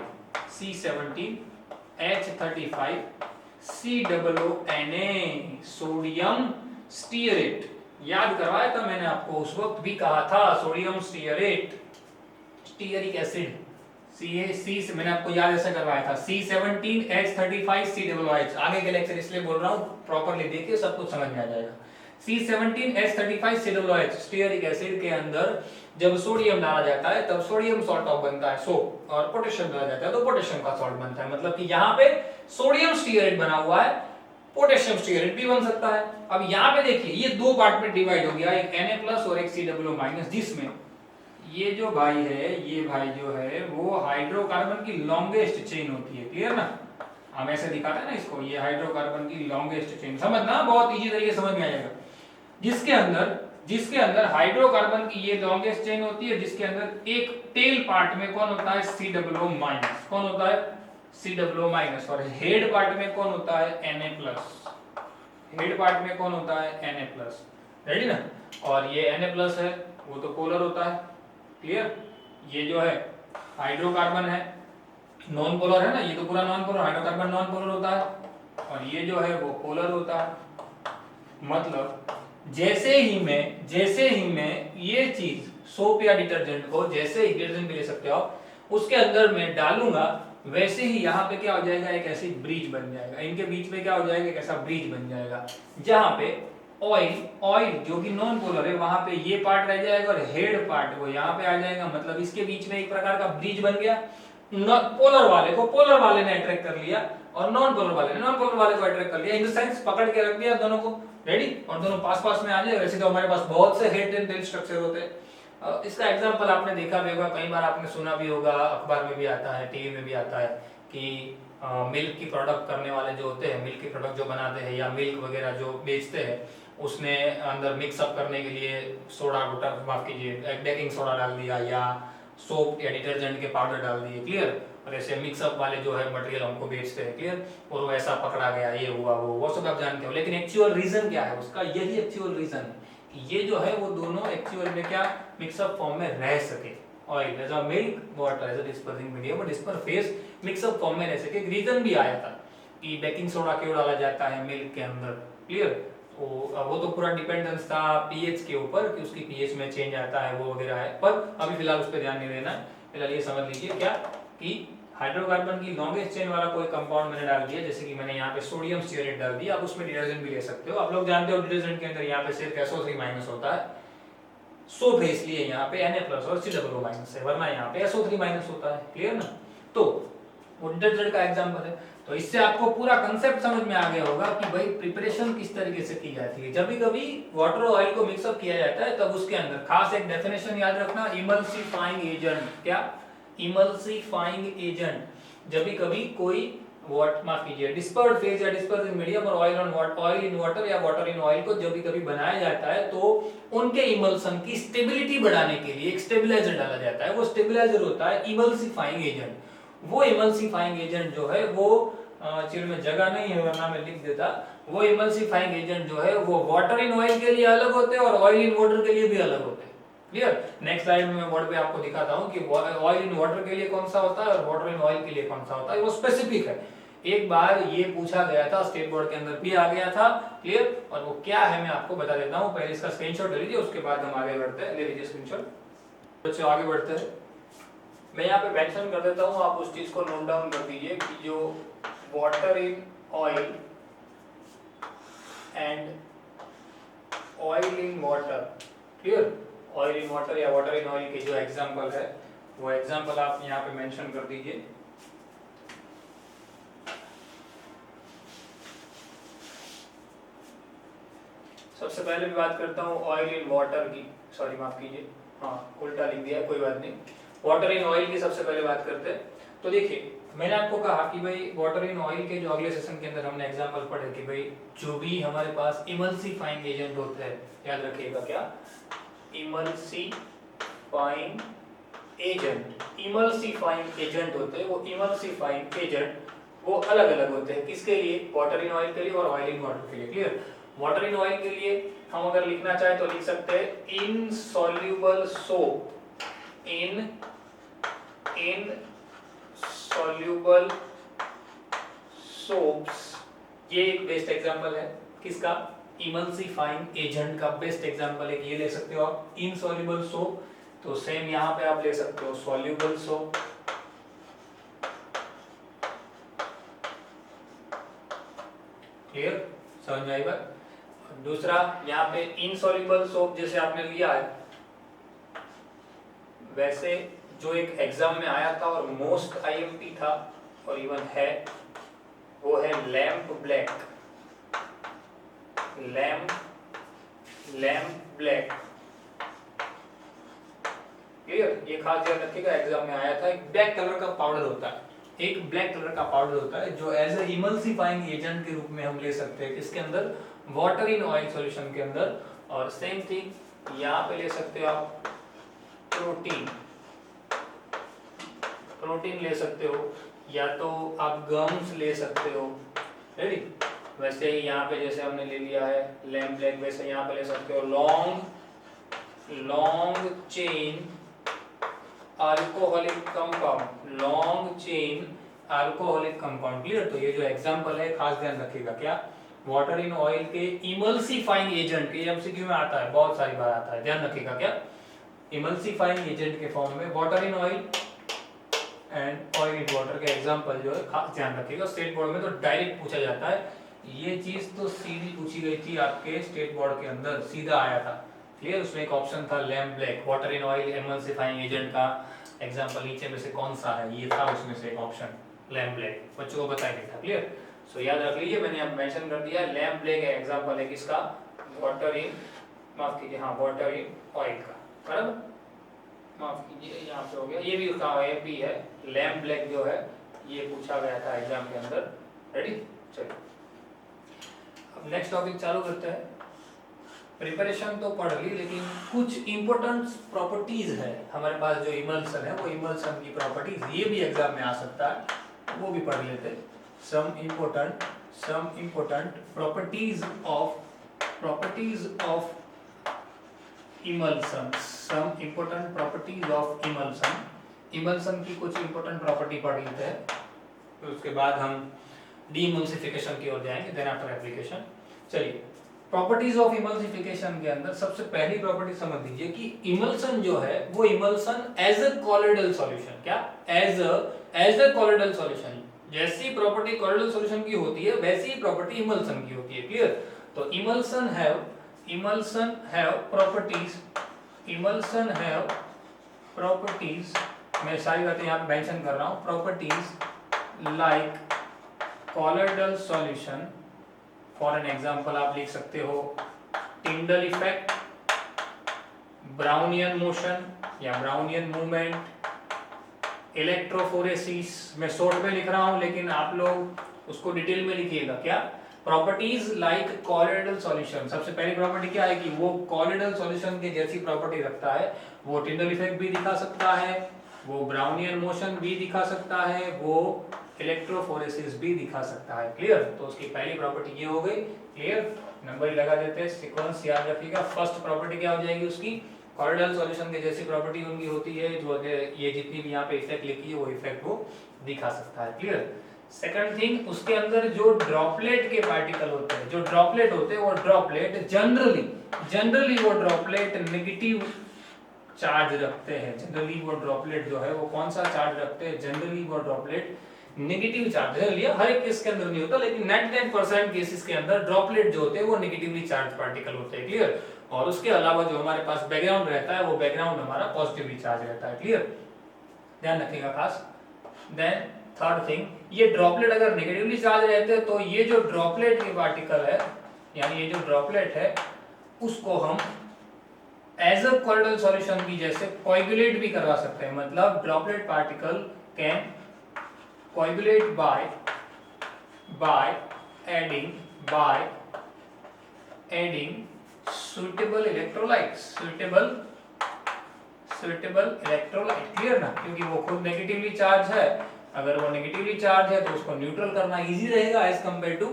C17H35 COONA, sodium stearate. याद करवाया था मैंने आपको, उस वक्त भी कहा था सोडियम स्टीयरेट, स्टीयरिक एसिड। सी से मैंने आपको याद ऐसा करवाया था, C17H35 COOH। आगे के लेक्चर इसलिए बोल रहा हूं, प्रॉपर्ली देखिए सब कुछ समझ में आ जाएगा। C17H35 COOH, स्टीयरिक एसिड के अंदर जब सोडियम डाला जाता है तब सोडियम सॉल्ट ऑफ बनता है सोप, और पोटेशियम डाला जाता है तो पोटेशियम का सॉल्ट बनता है। मतलब कि यहाँ पे सोडियम स्टीयरेट बना हुआ है, पोटेशियम स्टीयरेट भी बन सकता है। अब यहाँ पे देखिए ये दो पार्ट में डिवाइड हो गया, एक Na+ और एक COO-, जिसमें ये जो भाई है, ये भाई जो है वो हाइड्रोकार्बन की लॉन्गेस्ट चेन होती है, क्लियर ना। हम ऐसे दिखाते हैं ना इसको, ये हाइड्रोकार्बन की लॉन्गेस्ट चेन। समझना, बहुत इजी तरीके से समझ में आ जाएगा। जिसके अंदर हाइड्रोकार्बन की ये लॉन्गेस्ट चेन होती है, जिसके अंदर एक टेल पार्ट में कौन होता है, COO-। कौन होता है, COO-। और हेड पार्ट में कौन होता है, Na+। हेड पार्ट में कौन होता है, Na+। रेडी ना। और ये Na+ है वो तो पोलर होता है, क्लियर। ये जो है हाइड्रोकार्बन है, नॉन पोलर है ना, ये तो पूरा non polar, hydrocarbon non polar होता है। और ये जो है वो पोलर होता है। मतलब जैसे ही मैं ये चीज सोप या डिटर्जेंट को, जैसे ही डिटर्जेंट भी ले सकते हो, उसके अंदर मैं डालूंगा, वैसे ही यहाँ पे क्या हो जाएगा, एक ऐसी ब्रिज बन जाएगा। इनके बीच में क्या हो जाएगा, एक ऐसा ब्रिज बन जाएगा जहां पे ऑयल जो कि नॉन पोलर है वहां पे ये पार्ट रह जाएगा और हेड पार्ट वो यहाँ पे आ जाएगा। मतलब इसके बीच में एक प्रकार का ब्रिज बन गया। पोलर वाले को पोलर वाले ने अट्रैक्ट कर लिया और नॉन पोलर वाले ने नॉन पोलर वाले को अट्रैक्ट कर लिया। इन द सेंस पकड़ के रख दिया दोनों को, रेडी। और दोनों पास पास में आ जाए। वैसे तो हमारे पास बहुत से हेड एंड टेल स्ट्रक्चर होते हैं। इसका एग्जांपल आपने देखा भी होगा, कई बार आपने सुना भी होगा, अखबार में भी आता है, टीवी में भी आता है कि मिल्क की प्रोडक्ट करने वाले जो होते हैं, मिल्क की प्रोडक्ट जो बनाते हैं या मिल्क वगैरह जो बेचते हैं, उसने अंदर मिक्सअप करने के लिए सोडा, माफ कीजिए, बेकिंग सोडा डाल दिया या सोप या डिटर्जेंट के पाउडर डाल दिए, क्लियर। और ऐसे मिक्सअप वाले जो है मटेरियल हमको बेचते हैं, क्लियर। और वो ऐसा पकड़ा गया, ये हुआ वो सब आप जानते हो। लेकिन एक्चुअल रीजन क्या है उसका, यही एक्चुअल रीजन है कि ये जो है वो दोनों एक्चुअल में क्या मिक्सअप फॉर्म में रह सके। Oil as a milk, water as a dispersing medium, और डिस्परफेस मिक्सअप फॉर्म में रह सके। एक रीजन भी आया था कि बेकिंग सोडा क्यों डाला जाता है मिल्क के अंदर, क्लियर। वो तो पूरा डिपेंडेंस था पीएच के ऊपर कि उसकी पीएच में चेंज आता है वो वगैरह है, पर अभी फिलहाल उस पर ध्यान नहीं देना। फिलहाल ये समझ लीजिए क्या कि हाइड्रोकार्बन की लॉन्गेस्ट चेन वाला कोई कंपाउंड मैंने डाल दिया, जैसे कि मैंने यहाँ पे सोडियम स्टीयरेट डाल दिया। आप उसमें डिटर्जेंट भी ले सकते हो। आप लोग जानते हो डिटर्जेंट के अंदर यहाँ पे सिर्फ SO3- होता है, सोप है इसलिए यहाँ पे Na+ और COO- है, वरना यहाँ पे SO3- होता है, क्लियर ना। तो वो डिटर्जेंट का एग्जांपल है। तो इससे आपको पूरा कंसेप्ट समझ में आ गया होगा कि भाई प्रिपरेशन किस तरीके से की जाती है। जब भी कभी वाटर और ऑयल को मिक्सअप किया जाता है तब उसके अंदर खास एक डेफिनेशन याद रखना, इमल्सिफाइंग एजेंट। क्या, इमल्सिफाइंग एजेंट। जब भी कभी कोई माफ कीजिए डिस्पर्ड फेज या डिस्पर्सिंग मीडियम और ऑयल इन वाटर या वाटर इन ऑयल को जब भी कभी बनाया जाता है तो उनके इमल्सन की स्टेबिलिटी बढ़ाने के लिए एक स्टेबलाइजर डाला जाता है। वो स्टेबलाइजर होता है इमल्सिफाइंग एजेंट। वो इमल्सिफाइंग एजेंट जो है वो चिर में जगह नहीं है वरना मैं लिख देता। वो इमल्सिफाइंग एजेंट जो है वो वाटर इन ऑयल के लिए अलग होते हैं और ऑयल इन वाटर के लिए भी अलग होते हैं, क्लियर। नेक्स्ट स्लाइड में मैं बोर्ड पे आपको दिखाता हूं कि ऑयल इन वाटर के लिए कौन सा होता है और वाटर इन ऑयल के लिए कौन सा होता है, वो स्पेसिफिक है। एक बार ये पूछा गया था, स्टेट बोर्ड के अंदर भी आ गया था, क्लियर। और वो क्या है मैं आपको बता देता हूँ, पहले इसका स्क्रीनशॉट ले लीजिए, उसके बाद हम आगे बढ़ते हैं। ले लीजिए स्क्रीनशॉट, बच्चों आगे बढ़ते हैं। मैं यहाँ पे मेंशन कर देता हूँ, आप उस चीज को नोट डाउन कर दीजिए कि जो water in oil and oil in water, clear, oil in water या वाटर इन ऑयल के जो एग्जांपल है वो एग्जांपल आप यहाँ पे मेंशन कर दीजिए। सबसे पहले मैं बात करता हूँ ऑयल इन वाटर की, सॉरी माफ कीजिए, हाँ उल्टा लिख दिया, कोई बात नहीं। वाटर इन ऑयल की सबसे पहले बात करते हैं। तो देखिए मैंने आपको कहा कि भाई वाटर इन ऑयल के जो अगले सेशन के अंदर हमने एग्जांपल पढ़े कि भाई जो भी हमारे पास इमल्सिफाइंग एजेंट होते हैं, याद रखिएगा क्या, इमल्सिफाइंग एजेंट, इमल्सिफाइंग एजेंट होते हैं। वो इमल्सिफाइंग एजेंट वो अलग अलग होते हैं, किसके लिए, वाटर इन ऑयल के लिए और ऑयल इन वाटर के लिए, क्लियर। वाटर इन ऑयल के लिए हम अगर लिखना चाहे तो लिख सकते हैं इनसॉल्युबल सोप, इनसॉल्युबल सोप्स, ये एक बेस्ट एग्जांपल है किसका, इमल्सिफाइंग एजेंट का बेस्ट एग्जांपल है, ये ले सकते हो आप इनसॉल्युबल सोप। तो सेम यहाँ पे आप ले सकते हो सॉल्युबल सोप, क्लियर, समझ में आई बात। दूसरा यहाँ पे इनसॉल्युबल सोप जैसे आपने लिया है, वैसे जो एक एग्जाम में आया था और मोस्ट आईएमपी था और इवन है, वो है lamp black, lamp black, clear. ये खास ध्यान रखिएगा, एग्जाम में आया था। एक ब्लैक कलर का पाउडर होता है, एक ब्लैक कलर का पाउडर होता है जो एज ए इमल्सिफाइंग एजेंट के रूप में हम ले सकते हैं किसके अंदर, वाटर इन ऑयल सॉल्यूशन के अंदर। और सेम थिंग यहाँ पे ले सकते हो आप प्रोटीन, प्रोटीन ले सकते हो, या तो आप गम्स ले सकते हो, रेडी। वैसे ही यहाँ पे जैसे हमने ले लिया है लैम्प ब्लैक, वैसे यहाँ पे ले सकते हो long chain alcoholic compound, long chain alcoholic compound, clear. तो ये जो एग्जांपल है खास ध्यान रखिएगा क्या, वाटर इन ऑयल के इमल्सिफाइंग एजेंट के, एमसीक्यू में आता है, बहुत सारी बार आता है, ध्यान रखिएगा क्या, इमल्सिफाइंग एजेंट के फॉर्म में water in oil and oil in water के एग्जांपल जो है खास ध्यान रखिएगा। स्टेट बोर्ड में तो डायरेक्ट पूछा जाता है, ये चीज तो सीधी पूछी गई थी आपके स्टेट बोर्ड के अंदर, सीधा आया था, क्लियर। उसमें एक ऑप्शन था lamp black, water in oil emulsifying agent का एग्जांपल नीचे में से कौन सा है, ये था उसमें से एक ऑप्शन लैम्प ब्लैक, बच्चों को बताया गया था, क्लियर। सो याद रख लीजिए, मैंने अब मेंशन कर दिया लैम्प ब्लैक एग्जांपल है किसका, वाटर इन, माफ कीजिए हाँ वाटर इन ऑयल का, बराबर, माफ कीजिए यहाँ पे हो गया, ये भी उसका एपी है, लैम्प ब्लैक जो है ये पूछा गया था एग्जाम के अंदर, रेडी। चलिए अब नेक्स्ट टॉपिक चालू करते हैं। प्रिपरेशन तो पढ़ ली, लेकिन कुछ इंपॉर्टेंट प्रॉपर्टीज है हमारे पास जो इमल्सन है, वो इमल्सन की प्रॉपर्टीज ये भी एग्जाम में आ सकता है, वो भी पढ़ लेते हैं। some important properties of emulsion, some important properties of emulsion, emulsion की कुछ important property पढ़ लेते हैं, फिर उसके बाद हम डीइमल्सिफिकेशन की ओर जाएंगे, देन आफ्टर एप्लीकेशन। चलिए प्रॉपर्टीज ऑफ इमल्सिफिकेशन के अंदर सबसे पहली प्रॉपर्टी समझ लीजिए कि इमल्सन जो है वो emulsion as a colloidal solution, क्या एज अ कॉलोइडल सॉल्यूशन, जैसी प्रॉपर्टी कॉलोइडल सॉल्यूशन की होती है वैसी ही प्रॉपर्टी इमल्सन की होती है, क्लियर। तो इमल्सन हैव प्रॉपर्टीज, मैं सारी बातें यहाँ पे मेंशन कर रहा हूँ, properties like colloidal solution. For an example आप लिख सकते हो टिंडल इफेक्ट, ब्राउनियन मोशन या ब्राउनियन मूवमेंट, इलेक्ट्रोफोरेसिस। मैं शॉर्ट में लिख रहा हूं लेकिन आप लोग उसको डिटेल में लिखिएगा क्या, प्रॉपर्टीज लाइक कॉलोइडल सॉल्यूशन। सबसे पहली प्रॉपर्टी क्या है कि वो कॉलोइडल सॉल्यूशन के जैसी प्रॉपर्टी रखता है, वो टिंडल इफेक्ट भी दिखा सकता है, वो ब्राउनियन मोशन भी दिखा सकता है, वो इलेक्ट्रोफोरेसिस भी दिखा सकता है, क्लियर। तो उसकी पहली प्रॉपर्टी ये हो गई, क्लियर। नंबर लगा देते हैं, सीक्वेंस याद रखिएगा। फर्स्ट प्रॉपर्टी क्या हो जाएगी उसकी, कॉलोइडल सॉल्यूशन के जैसी प्रॉपर्टी उनकी होती है, जो ये जितनी भी यहाँ पे इफेक्ट लिखी है वो इफेक्ट वो दिखा सकता है, क्लियर। सेकंड थिंग, उसके अंदर जो ड्रॉपलेट के पार्टिकल होते हैं, जो ड्रॉपलेट होते हैं वो ड्रॉपलेट जनरली वो ड्रॉपलेट नेगेटिव चार्ज रखते हैं। जनरली वो ड्रॉपलेट जो है वो कौन सा चार्ज रखते हैं? जनरली वो ड्रॉपलेट नेगेटिव चार्ज है लिया, हर एक केस के अंदर नहीं होता, लेकिन 99% केसेस के अंदर ड्रॉपलेट जो होते हैं वो नेगेटिवली चार्ज पार्टिकल होते हैं। क्लियर? और उसके अलावा जो हमारे पास बैकग्राउंड रहता है वो बैकग्राउंड हमारा पॉजिटिवली चार्ज रहता है। क्लियर? ध्यान रखिएगा खास। देन थर्ड थिंग, ये ड्रॉपलेट अगर नेगेटिवली चार्ज रहते हैं तो ये जो ड्रॉपलेट के पार्टिकल है, यानी ये जो ड्रॉपलेट है उसको हम एज अ कोलोइडल सॉल्यूशन की जैसे कोएगुलेट भी करवा सकते हैं। मतलब droplet particle can coagulate by adding suitable electrolytes, suitable electrolyte। Clear ना? क्योंकि वो खुद नेगेटिवली चार्ज है, अगर वो नेगेटिवली चार्ज है तो उसको न्यूट्रल करना इजी रहेगा as compare to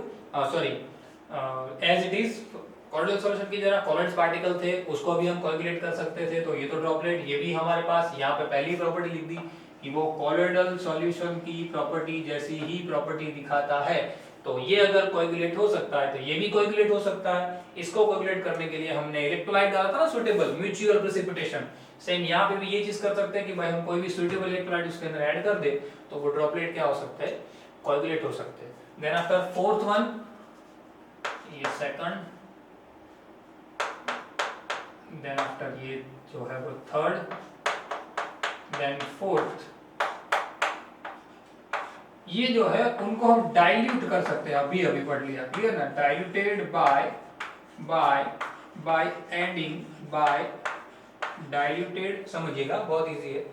as it is colloidal solution की जगह कोलोइड्स पार्टिकल थे, उसको भी हम कोएगुलेट कर सकते थे। तो ये तो ड्रॉपलेट, ये भी हमारे पास यहाँ पे पहली प्रॉपर्टी लिख दी कि वो कोलोइडल सॉल्यूशन की प्रॉपर्टी जैसी ही प्रॉपर्टी दिखाता है। तो ये अगर कोएगुलेट हो सकता है तो ये भी कोएगुलेट हो सकता है। इसको कोएगुलेट करने के लिए हमने इलेक्ट्रोलाइट डाला था ना, सुटेबल म्यूचुअल प्रेसिपिटेशन। सेम यहाँ पे भी ये चीज कर सकते हैं कि भाई हम कोई भी सुटेबल इलेक्ट्रोलाइट उसके अंदर ऐड कर दे तो वो ड्रॉपलेट क्या हो सकते हैं? कोएगुलेट हो सकते हैं। देन आफ्टर फोर्थ वन, ये सेकंड, देन आफ्टर ये जो है वो थर्ड, देन फोर्थ, ये जो है उनको हम डाइल्यूट कर सकते हैं। अभी पढ़ लिया, क्लियर ना? डाइल्यूटेड बाय एडिंग डाइल्यूटेड, समझिएगा बहुत इजी है।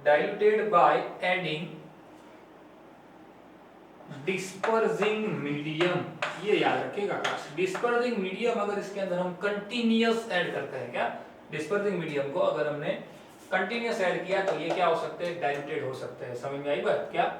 Diluted by adding dispersing medium, ये याद रखिएगा। डिस्पर्सिंग मीडियम अगर इसके अंदर हम कंटिन्यूअस ऐड करते हैं, क्या डिस्पर्सिंग मीडियम को अगर हमने कंटिन्यूअस ऐड किया तो ये क्या हो सकते हैं? डाइल्यूटेड हो सकते हैं। समझ में आई बात? क्या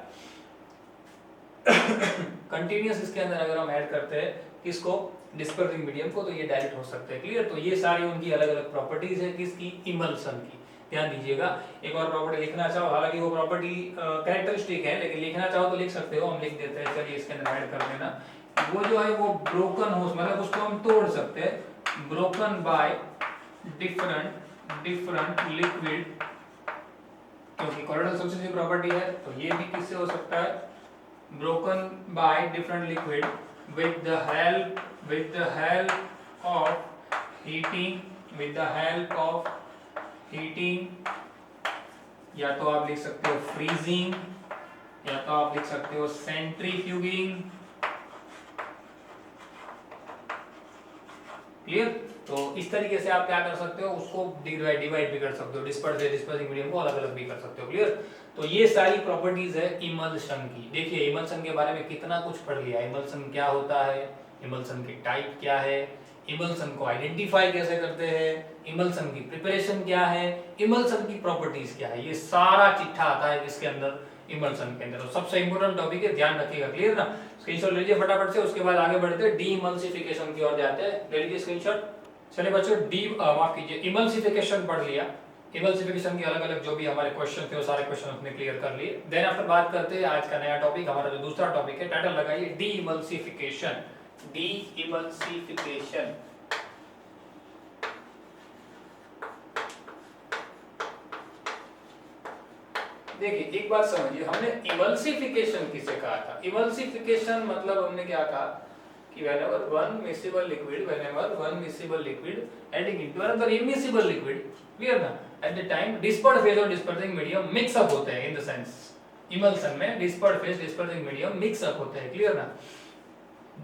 कंटिन्यूअस इसके अंदर अगर हम ऐड करते हैं किसको? डिस्पर्सिंग मीडियम को, तो ये डायरेक्ट हो सकते हैं। क्लियर? तो ये सारी उनकी अलग अलग प्रॉपर्टीज है किसकी? इमल्सन की। ध्यान दीजिएगा। एक और प्रॉपर्टी लिखना चाहो, हालांकि वो प्रॉपर्टी कैरेक्टरिस्टिक है, लेकिन लिखना चाहो तो लिख सकते हो, हम लिख देते हैं। चलिए इसके अंदर ऐड कर देना। वो जो है वो ब्रोकन हो, मतलब उसको हम तोड़ सकते हैं। ब्रोकन बाय डिफरेंट लिक्विड, क्योंकि कोलोइडल सॉल्यूशन की प्रॉपर्टी है तो ये भी किससे हो सकता है? broken by different liquid with the help of heating, या तो आप लिख सकते हो फ्रीजिंग, या तो आप लिख सकते हो सेंट्रीफ्यूगिंग। क्लियर? तो इस तरीके से आप क्या कर सकते हो? उसको डिवाइड भी कर सकते हो, डिस्पर्सिंग मीडियम को अलग अलग भी कर सकते हो। क्लियर? तो ये सारी प्रॉपर्टीज है इमल्शन की। देखिए इमल्शन के बारे में कितना कुछ पढ़ लिया। इमल्शन क्या होता है, इमल्शन के टाइप क्या है, इमल्शन को आइडेंटिफाई कैसे करते हैं, इमल्शन की प्रिपरेशन क्या है, इमल्शन की प्रॉपर्टीज क्या है, ये सारा चिट्ठा आता है इसके अंदर, इमल्शन के अंदर। तो सबसे इंपॉर्टेंट टॉपिक है, ध्यान रखिएगा। क्लियर ना? स्क्रीनशॉट लीजिए फटाफट से, उसके बाद आगे बढ़ते हैं डीइमल्सिफिकेशन की ओर जाते हैं। ले लीजिए स्क्रीनशॉट। चलिए बच्चों, माफ कीजिए, इमल्सिफिकेशन पढ़ लिया। इमल्सिफिकेशन के अलग अलग जो भी हमारे क्वेश्चन थे वो सारे क्वेश्चन अपने क्लियर कर लिए। देन आफ्टर बात करते हैं आज का नया टॉपिक, हमारा जो दूसरा टॉपिक है, टाइटल लगाइए डीइमल्सिफिकेशन। डीइमल्सिफिकेशन। देखिए एक बात समझिए, हमने इमल्सिफिकेशन किसे कहा था? इमल्सिफिकेशन मतलब हमने क्या कहा कि whenever one miscible liquid adding into another immiscible liquid, clear ना? At the time dispersed phase और dispersing medium mix up होते हैं। in the sense emulsion में dispersed phase dispersing medium mix up होते हैं। clear ना?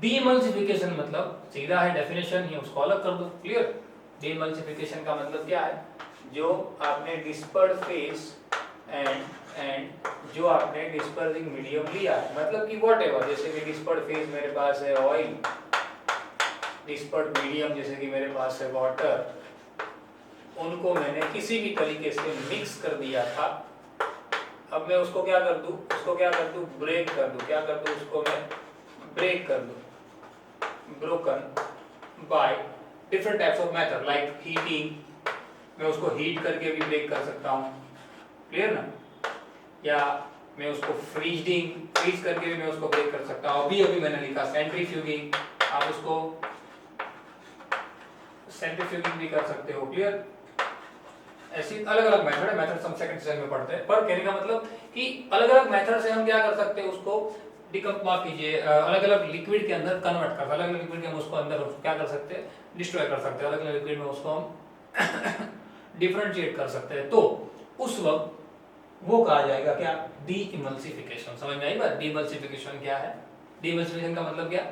डीइमल्सिफिकेशन मतलब सीधा है, डेफिनेशन ही उसको अलग कर दो। क्लियर? डीइमल्सिफिकेशन का मतलब क्या है? जो आपने डिस्पर्स्ड फेज एंड जो आपने डिस्पर्सिंग मीडियम लिया है, मतलब कि व्हाटएवर, जैसे कि डिस्पर्स्ड फेज मेरे पास है ऑयल, डिस्पर्स्ड मीडियम जैसे कि मेरे पास है वाटर, उनको मैंने किसी भी तरीके से मिक्स कर दिया था। अब मैं उसको क्या कर दूं? ब्रेक कर दूं। क्या कर दूं? उसको मैं ब्रेक कर दूं। Broken by different types of method like heating, मैं उसको हीट करके भी ब्रेक कर सकता हूँ। क्लियर ना? या मैं उसको फ्रीज करके भी मैं उसको ब्रेक कर सकता हूँ। अभी मैंने लिखा सेंट्रीफ्यूगिंग, आप उसको सेंट्रीफ्यूगिंग भी कर सकते हो। क्लियर? ऐसी अलग अलग मेथड है, मेथड हम सेकंड सेशन में पढ़ते हैं, पर कहने का मतलब कि अलग अलग मेथड से हम क्या कर सकते हैं, उसको डिकम्पोज कीजिए, अलग अलग लिक्विड के अंदर कन्वर्ट कर, अलग अलग लिक्विड के हम उसको अंदर क्या कर सकते हैं, डिस्ट्रॉय कर सकते हैं, अलग अलग लिक्विड में उसको हम डिफरेंशिएट कर सकते हैं। तो उस वक्त वो कहा जाएगा क्या, डी इमल्सिफिकेशन। समझ में आई बात? डी इमल्सिफिकेशन क्या है? डी इमल्सिफिकेशन का मतलब क्या,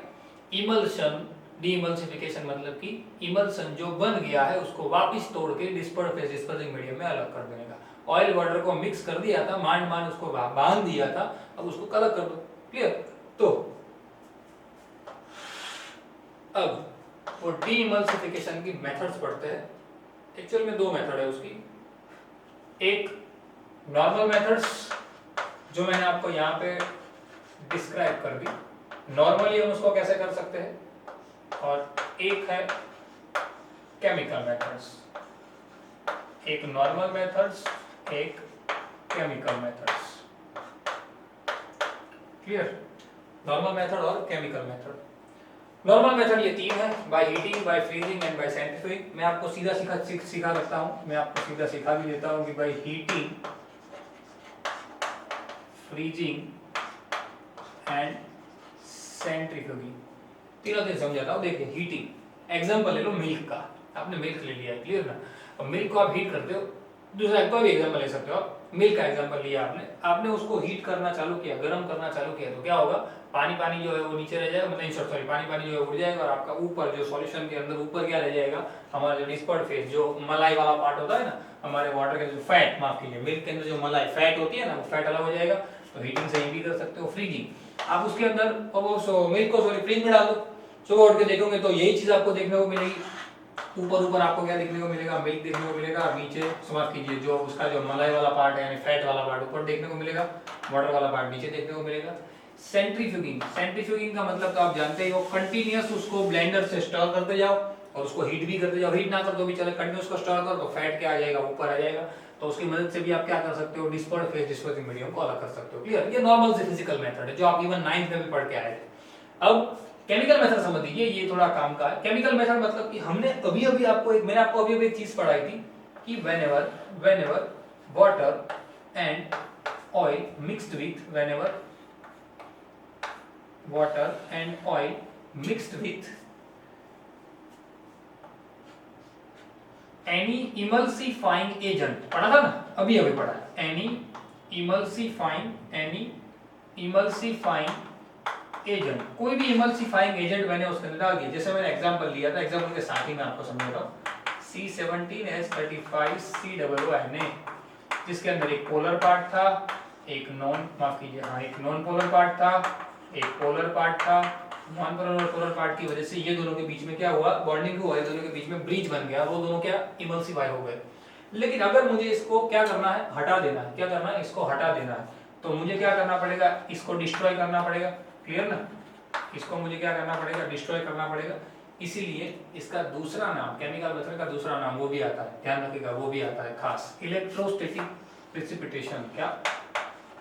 इमल्शन। डी इमल्सिफिकेशन मतलब कि इमल्सन जो बन गया है उसको वापस तोड़ के डिस्पर्सिंग मीडियम में अलग कर देने का। ऑयल वाटर को मिक्स कर दिया था, मान उसको बांध दिया था, अब उसको अलग कर दो। क्लियर? तो अब वो डी इमल्सिफिकेशन की मेथड्स पढ़ते हैं। एक्चुअल में दो मेथड है उसकी, एक नॉर्मल मेथड्स जो मैंने आपको यहाँ पे डिस्क्राइब कर दी, नॉर्मली हम उसको कैसे कर सकते हैं, और एक है केमिकल मेथड्स। एक नॉर्मल मेथड्स, एक chemical methods. Clear? Normal method और केमिकल मेथड। नॉर्मल मेथड ये तीन है, by heating, by freezing and by centrifuging. मैं आपको सीधा सिखा सकता हूँ, मैं आपको सीधा सिखा भी देता हूँ कि बाय हीटिंग, फ्रीजिंग एंड सेंट्रीफ्यूगिंग, तीनों दिन समझाता हूँ। देखिए हीटिंग, एग्जांपल ले लो मिल्क का, आपने मिल्क ले लिया, क्लियर ना? अब मिल्क को आप हीट करते हो, दूसरा एक भी एग्जांपल ले सकते हो आप। मिल्क का एग्जांपल लिया आपने उसको हीट करना चालू किया, गर्म करना चालू किया, तो क्या होगा, पानी जो है वो नीचे रह जाएगा, मतलब सॉरी पानी जो है उड़ जाएगा, और आपका ऊपर जो सॉल्यूशन के अंदर ऊपर क्या रह जाएगा, हमारा जो डिस्पर्ड फेज, जो मलाई वाला पार्ट होता है ना हमारे वाटर के, जो फैट, माफ कीजिए, मिल्क के अंदर जो मलाई फैट होती है ना, वो फैट अलग हो जाएगा। तो हीटिंग से ये भी कर सकते हो। फ्रीजिंग, आप उसके अंदर मिल्क को फ्रीज में डाल दो, सुबह उठ के देखोगे तो यही चीज आपको देखने को मिलेगी। ऊपर आपको क्या देखने को मिलेगा, मिल्क देखने को मिलेगा, और नीचे समाप्त कीजिए जो उसका जो मलाई वाला पार्ट है यानी फैट वाला पार्ट ऊपर देखने को मिलेगा, वाटर वाला पार्ट नीचे देखने को मिलेगा। सेंट्रीफ्यूगिंग का मतलब तो आप जानते ही हो, कंटीन्यूअस उसको ब्लेंडर से स्टर करते जाओ और उसको हीट भी करते जाओ, हीट ना कर दो भी चले, कंटीन्यूअस को स्टर करो तो फैट क्या आ जाएगा, ऊपर आ जाएगा। तो उसकी मदद से भी आप क्या कर सकते हो, डिस्पर्ड फेज डिस्पर्सिंग मीडियम को अलग कर सकते हो। क्लियर? ये नॉर्मल से फिजिकल मेथड है जो आप इवन 9th में भी पढ़ के आए थे। अब केमिकल मेथड समझ लीजिए, ये थोड़ा काम का है। केमिकल मेथड मतलब कि मैंने आपको अभी एक चीज पढ़ाई थी कि whenever water and oil mixed with any emulsifying agent, पढ़ा था ना, अभी पढ़ा है। एनी इमल्सिफाइंग एजेंट, कोई भी इमल्सिफाइंग एजेंट मैंने उसके अंदर डाल दिया। जैसे मैंने एग्जांपल लिया था, एग्जांपल के साथ ही मैं आपको समझा रहा हूं, C17H35COONA, जिसके अंदर एक पोलर पार्ट था, एक नॉन पोलर पार्ट था, एक पोलर पार्ट था। नॉन पोलर और पोलर पार्ट की वजह से ये दोनों के बीच में क्या हुआ, बॉन्डिंग हुआ, ये दोनों के बीच में ब्रिज बन गया, वो दोनों क्या इमल्सिफाई हो गए। लेकिन अगर मुझे इसको क्या करना है, हटा देना है, क्या करना है, इसको हटा देना है, तो मुझे क्या करना पड़ेगा, इसको डिस्ट्रॉय करना पड़ेगा। क्लियर ना? इसको मुझे क्या करना पड़ेगा, डिस्ट्रॉय करना पड़ेगा। इसीलिए इसका दूसरा नाम, केमिकल मेथड का दूसरा नाम वो भी आता है, ध्यान रखिएगा, वो भी आता है खास, इलेक्ट्रोस्टैटिक प्रेसिपिटेशन। क्या?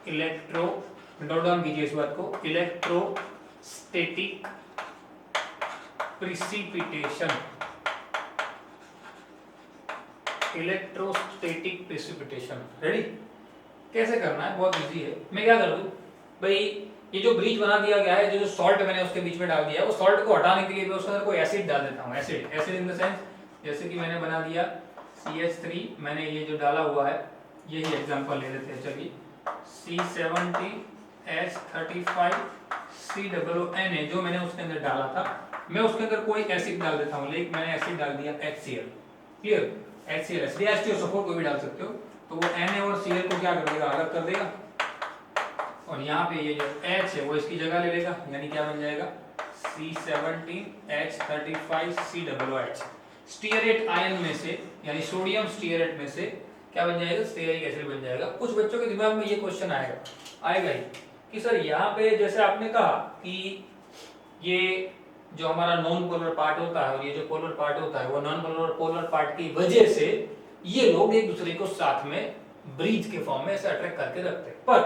इलेक्ट्रो, नोट डाउन कीजिए इस बात को, electrostatic precipitation. Electrostatic precipitation, ready? कैसे करना है, बहुत इजी है। मैं क्या कर दूं भाई, ये जो ब्रिज बना दिया गया है, जो सॉल्ट मैंने उसके बीच में डाल दिया है, वो सॉल्ट को हटाने के लिए मैं उसके अंदर कोई एसिड डाल देता हूँ। एसिड इन द सेंस, जैसे कि मैंने बना दिया CH3, मैंने ये जो डाला हुआ है, यही एग्जांपल ले लेते हैं, चलिए C17H35COONA जो मैंने उसके अंदर डाला था, मैं उसके अंदर कोई एसिड डाल देता हूँ, लेकिन मैंने एसिड डाल दिया HCl। क्लियर? HCl, H2SO4 को भी डाल सकते हो, तो वो Na और Cl को क्या कर देगा, अलग कर देगा, और यहाँ पे ये जो H है वो इसकी जगह ले लेगा, यानी क्या बन जाएगा, C17H35COOH। स्टीयरेट आयन में से, यानी सोडियम स्टीयरेट में से क्या बन जाएगा, स्टीयरिक एसिड बन जाएगा। कुछ बच्चों के दिमाग में ये क्वेश्चन आएगा ही कि सर यहाँ पे जैसे आपने कहा कि ये जो हमारा नॉन पोलर पार्ट होता है और ये जो पोलर पार्ट होता है, वो नॉन पोलर पार्ट की वजह से ये लोग एक दूसरे को साथ में ब्रिज के फॉर्म में ऐसे अट्रैक्ट करके रखते हैं। पर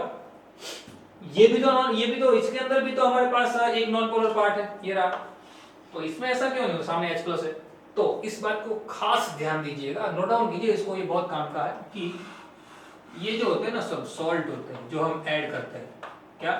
ये भी तो इसके अंदर भी तो हमारे पास एक नॉन पोलर पार्ट है, ये रहा। तो इसमें ऐसा क्यों नहीं, सामने H प्लस है। तो इस बात को खास ध्यान दीजिएगा, नोट डाउन कीजिए इसको, ये बहुत काम का है कि ये जो होते हैं ना सब सॉल्ट होते हैं जो हम ऐड करते हैं, क्या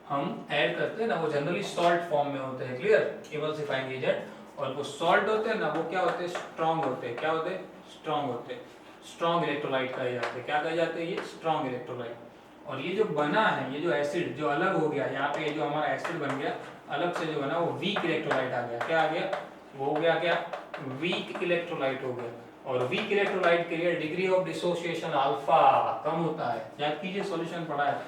हम ऐड करते हैं ना, वो जनरली सॉल्ट फॉर्म में होते हैं, क्लियर, इमल्सिफाइंग एजेंट। और वो सॉल्ट होते हैं ना, वो क्या होते हैं, स्ट्रॉन्ग होते हैं। क्या होते हैं, स्ट्रॉन्ग होते हैं। स्ट्रॉन्ग इलेक्ट्रोलाइट कहे जाते हैं। क्या कहे जाते हैं, ये स्ट्रॉन्ग इलेक्ट्रोलाइट। और ये जो बना है, ये जो एसिड जो अलग हो गया, यहाँ पे जो हमारा एसिड बन गया अलग से जो बना, वो वीक इलेक्ट्रोलाइट आ गया। क्या आ गया, वो हो गया क्या, वीक इलेक्ट्रोलाइट हो गया। और वीक इलेक्ट्रोलाइट के लिए डिग्री ऑफ डिसोसिएशन अल्फा कम होता है। याद कीजिए, सॉल्यूशन पढ़ा है,